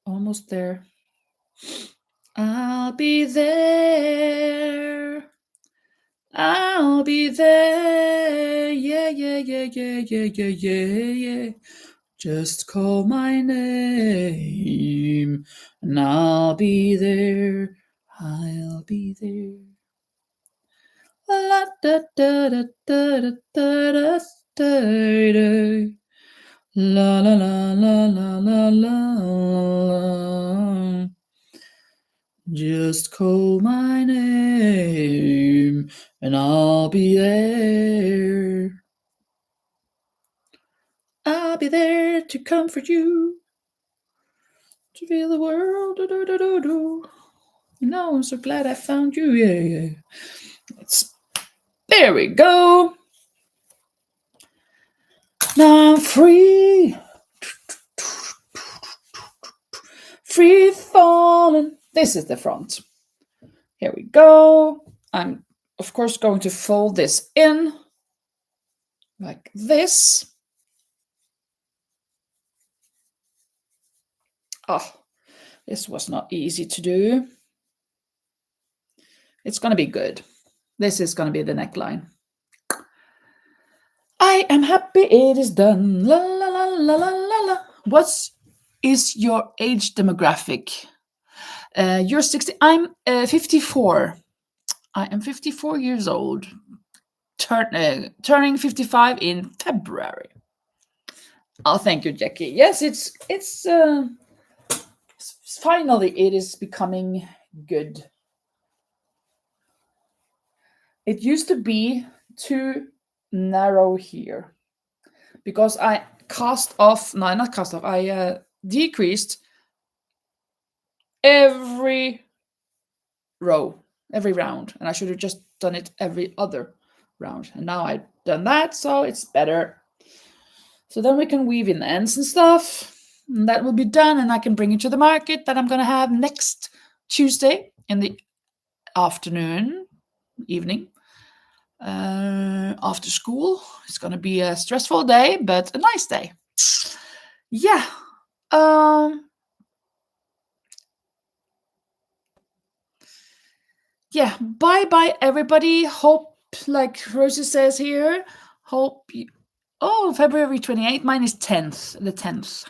Almost there. I'll be there. I'll be there. Yeah, yeah, yeah, yeah, yeah, yeah, yeah, yeah. Just call my name and I'll be there. I'll be there. La da da da da da da da da. La la la la la la la. Just call my name and I'll be there. I'll be there to comfort you, to feel the world. Do, do, do, do, do. No, I'm so glad I found you. Yeah. There we go. Now I'm free. Free falling. This is the front. Here we go. I'm, of course, going to fold this in like this. Oh, this was not easy to do. It's going to be good. This is going to be the neckline. I am happy it is done. La la la la la la la. What is your age demographic? You're 60. I'm 54. I am 54 years old. Turning 55 in February. Oh, thank you, Jackie. Yes, it's finally it is becoming good. It used to be too narrow here because I I decreased every row, every round, and I should have just done it every other round. And now I've done that, so it's better. So then we can weave in the ends and stuff. And that will be done, and I can bring it to the market that I'm going to have next Tuesday in the evening, after school. It's going to be a stressful day, but a nice day. Yeah. Yeah. Bye, everybody. Hope, like Rosie says here, hope you. Oh, February 28th. Mine is the 10th.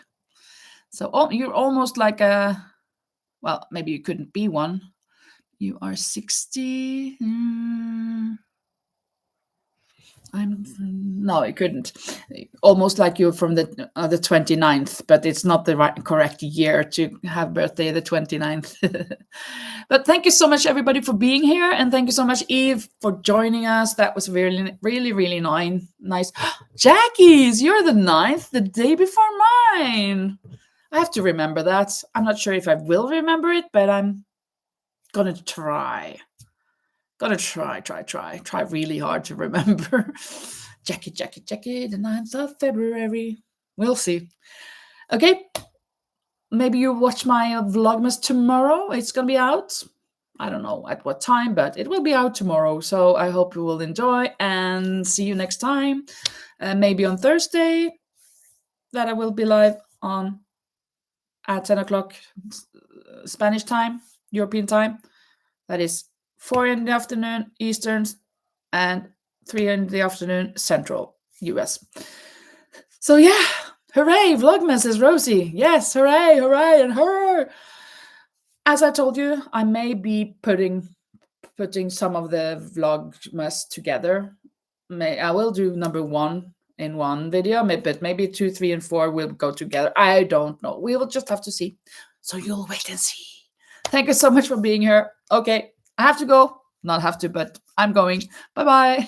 So you're almost like well, maybe you couldn't be one. You are 60. No, I couldn't. Almost like you're from the 29th, but it's not the correct year to have birthday the 29th. But thank you so much, everybody, for being here, and thank you so much, Eve, for joining us. That was really, really, really nice. Jackie's, you're the 9th, the day before mine. I have to remember that. I'm not sure if I will remember it, but I'm gonna try. Try really hard to remember. Jackie, the 9th of February. We'll see. Okay. Maybe you watch my Vlogmas tomorrow. It's going to be out. I don't know at what time, but it will be out tomorrow. So I hope you will enjoy and see you next time. Maybe on Thursday that I will be live on at 10 o'clock Spanish time, European time. That is 4 in the afternoon Eastern and 3 in the afternoon, Central US. So yeah, hooray, Vlogmas is rosy. Yes, hooray, hooray, and hurrah. As I told you, I may be putting some of the Vlogmas together. I will do number 1 in one video, but maybe 2, 3, and 4 will go together. I don't know. We will just have to see. So you'll wait and see. Thank you so much for being here. Okay, I have to go. Not have to, but I'm going. Bye-bye.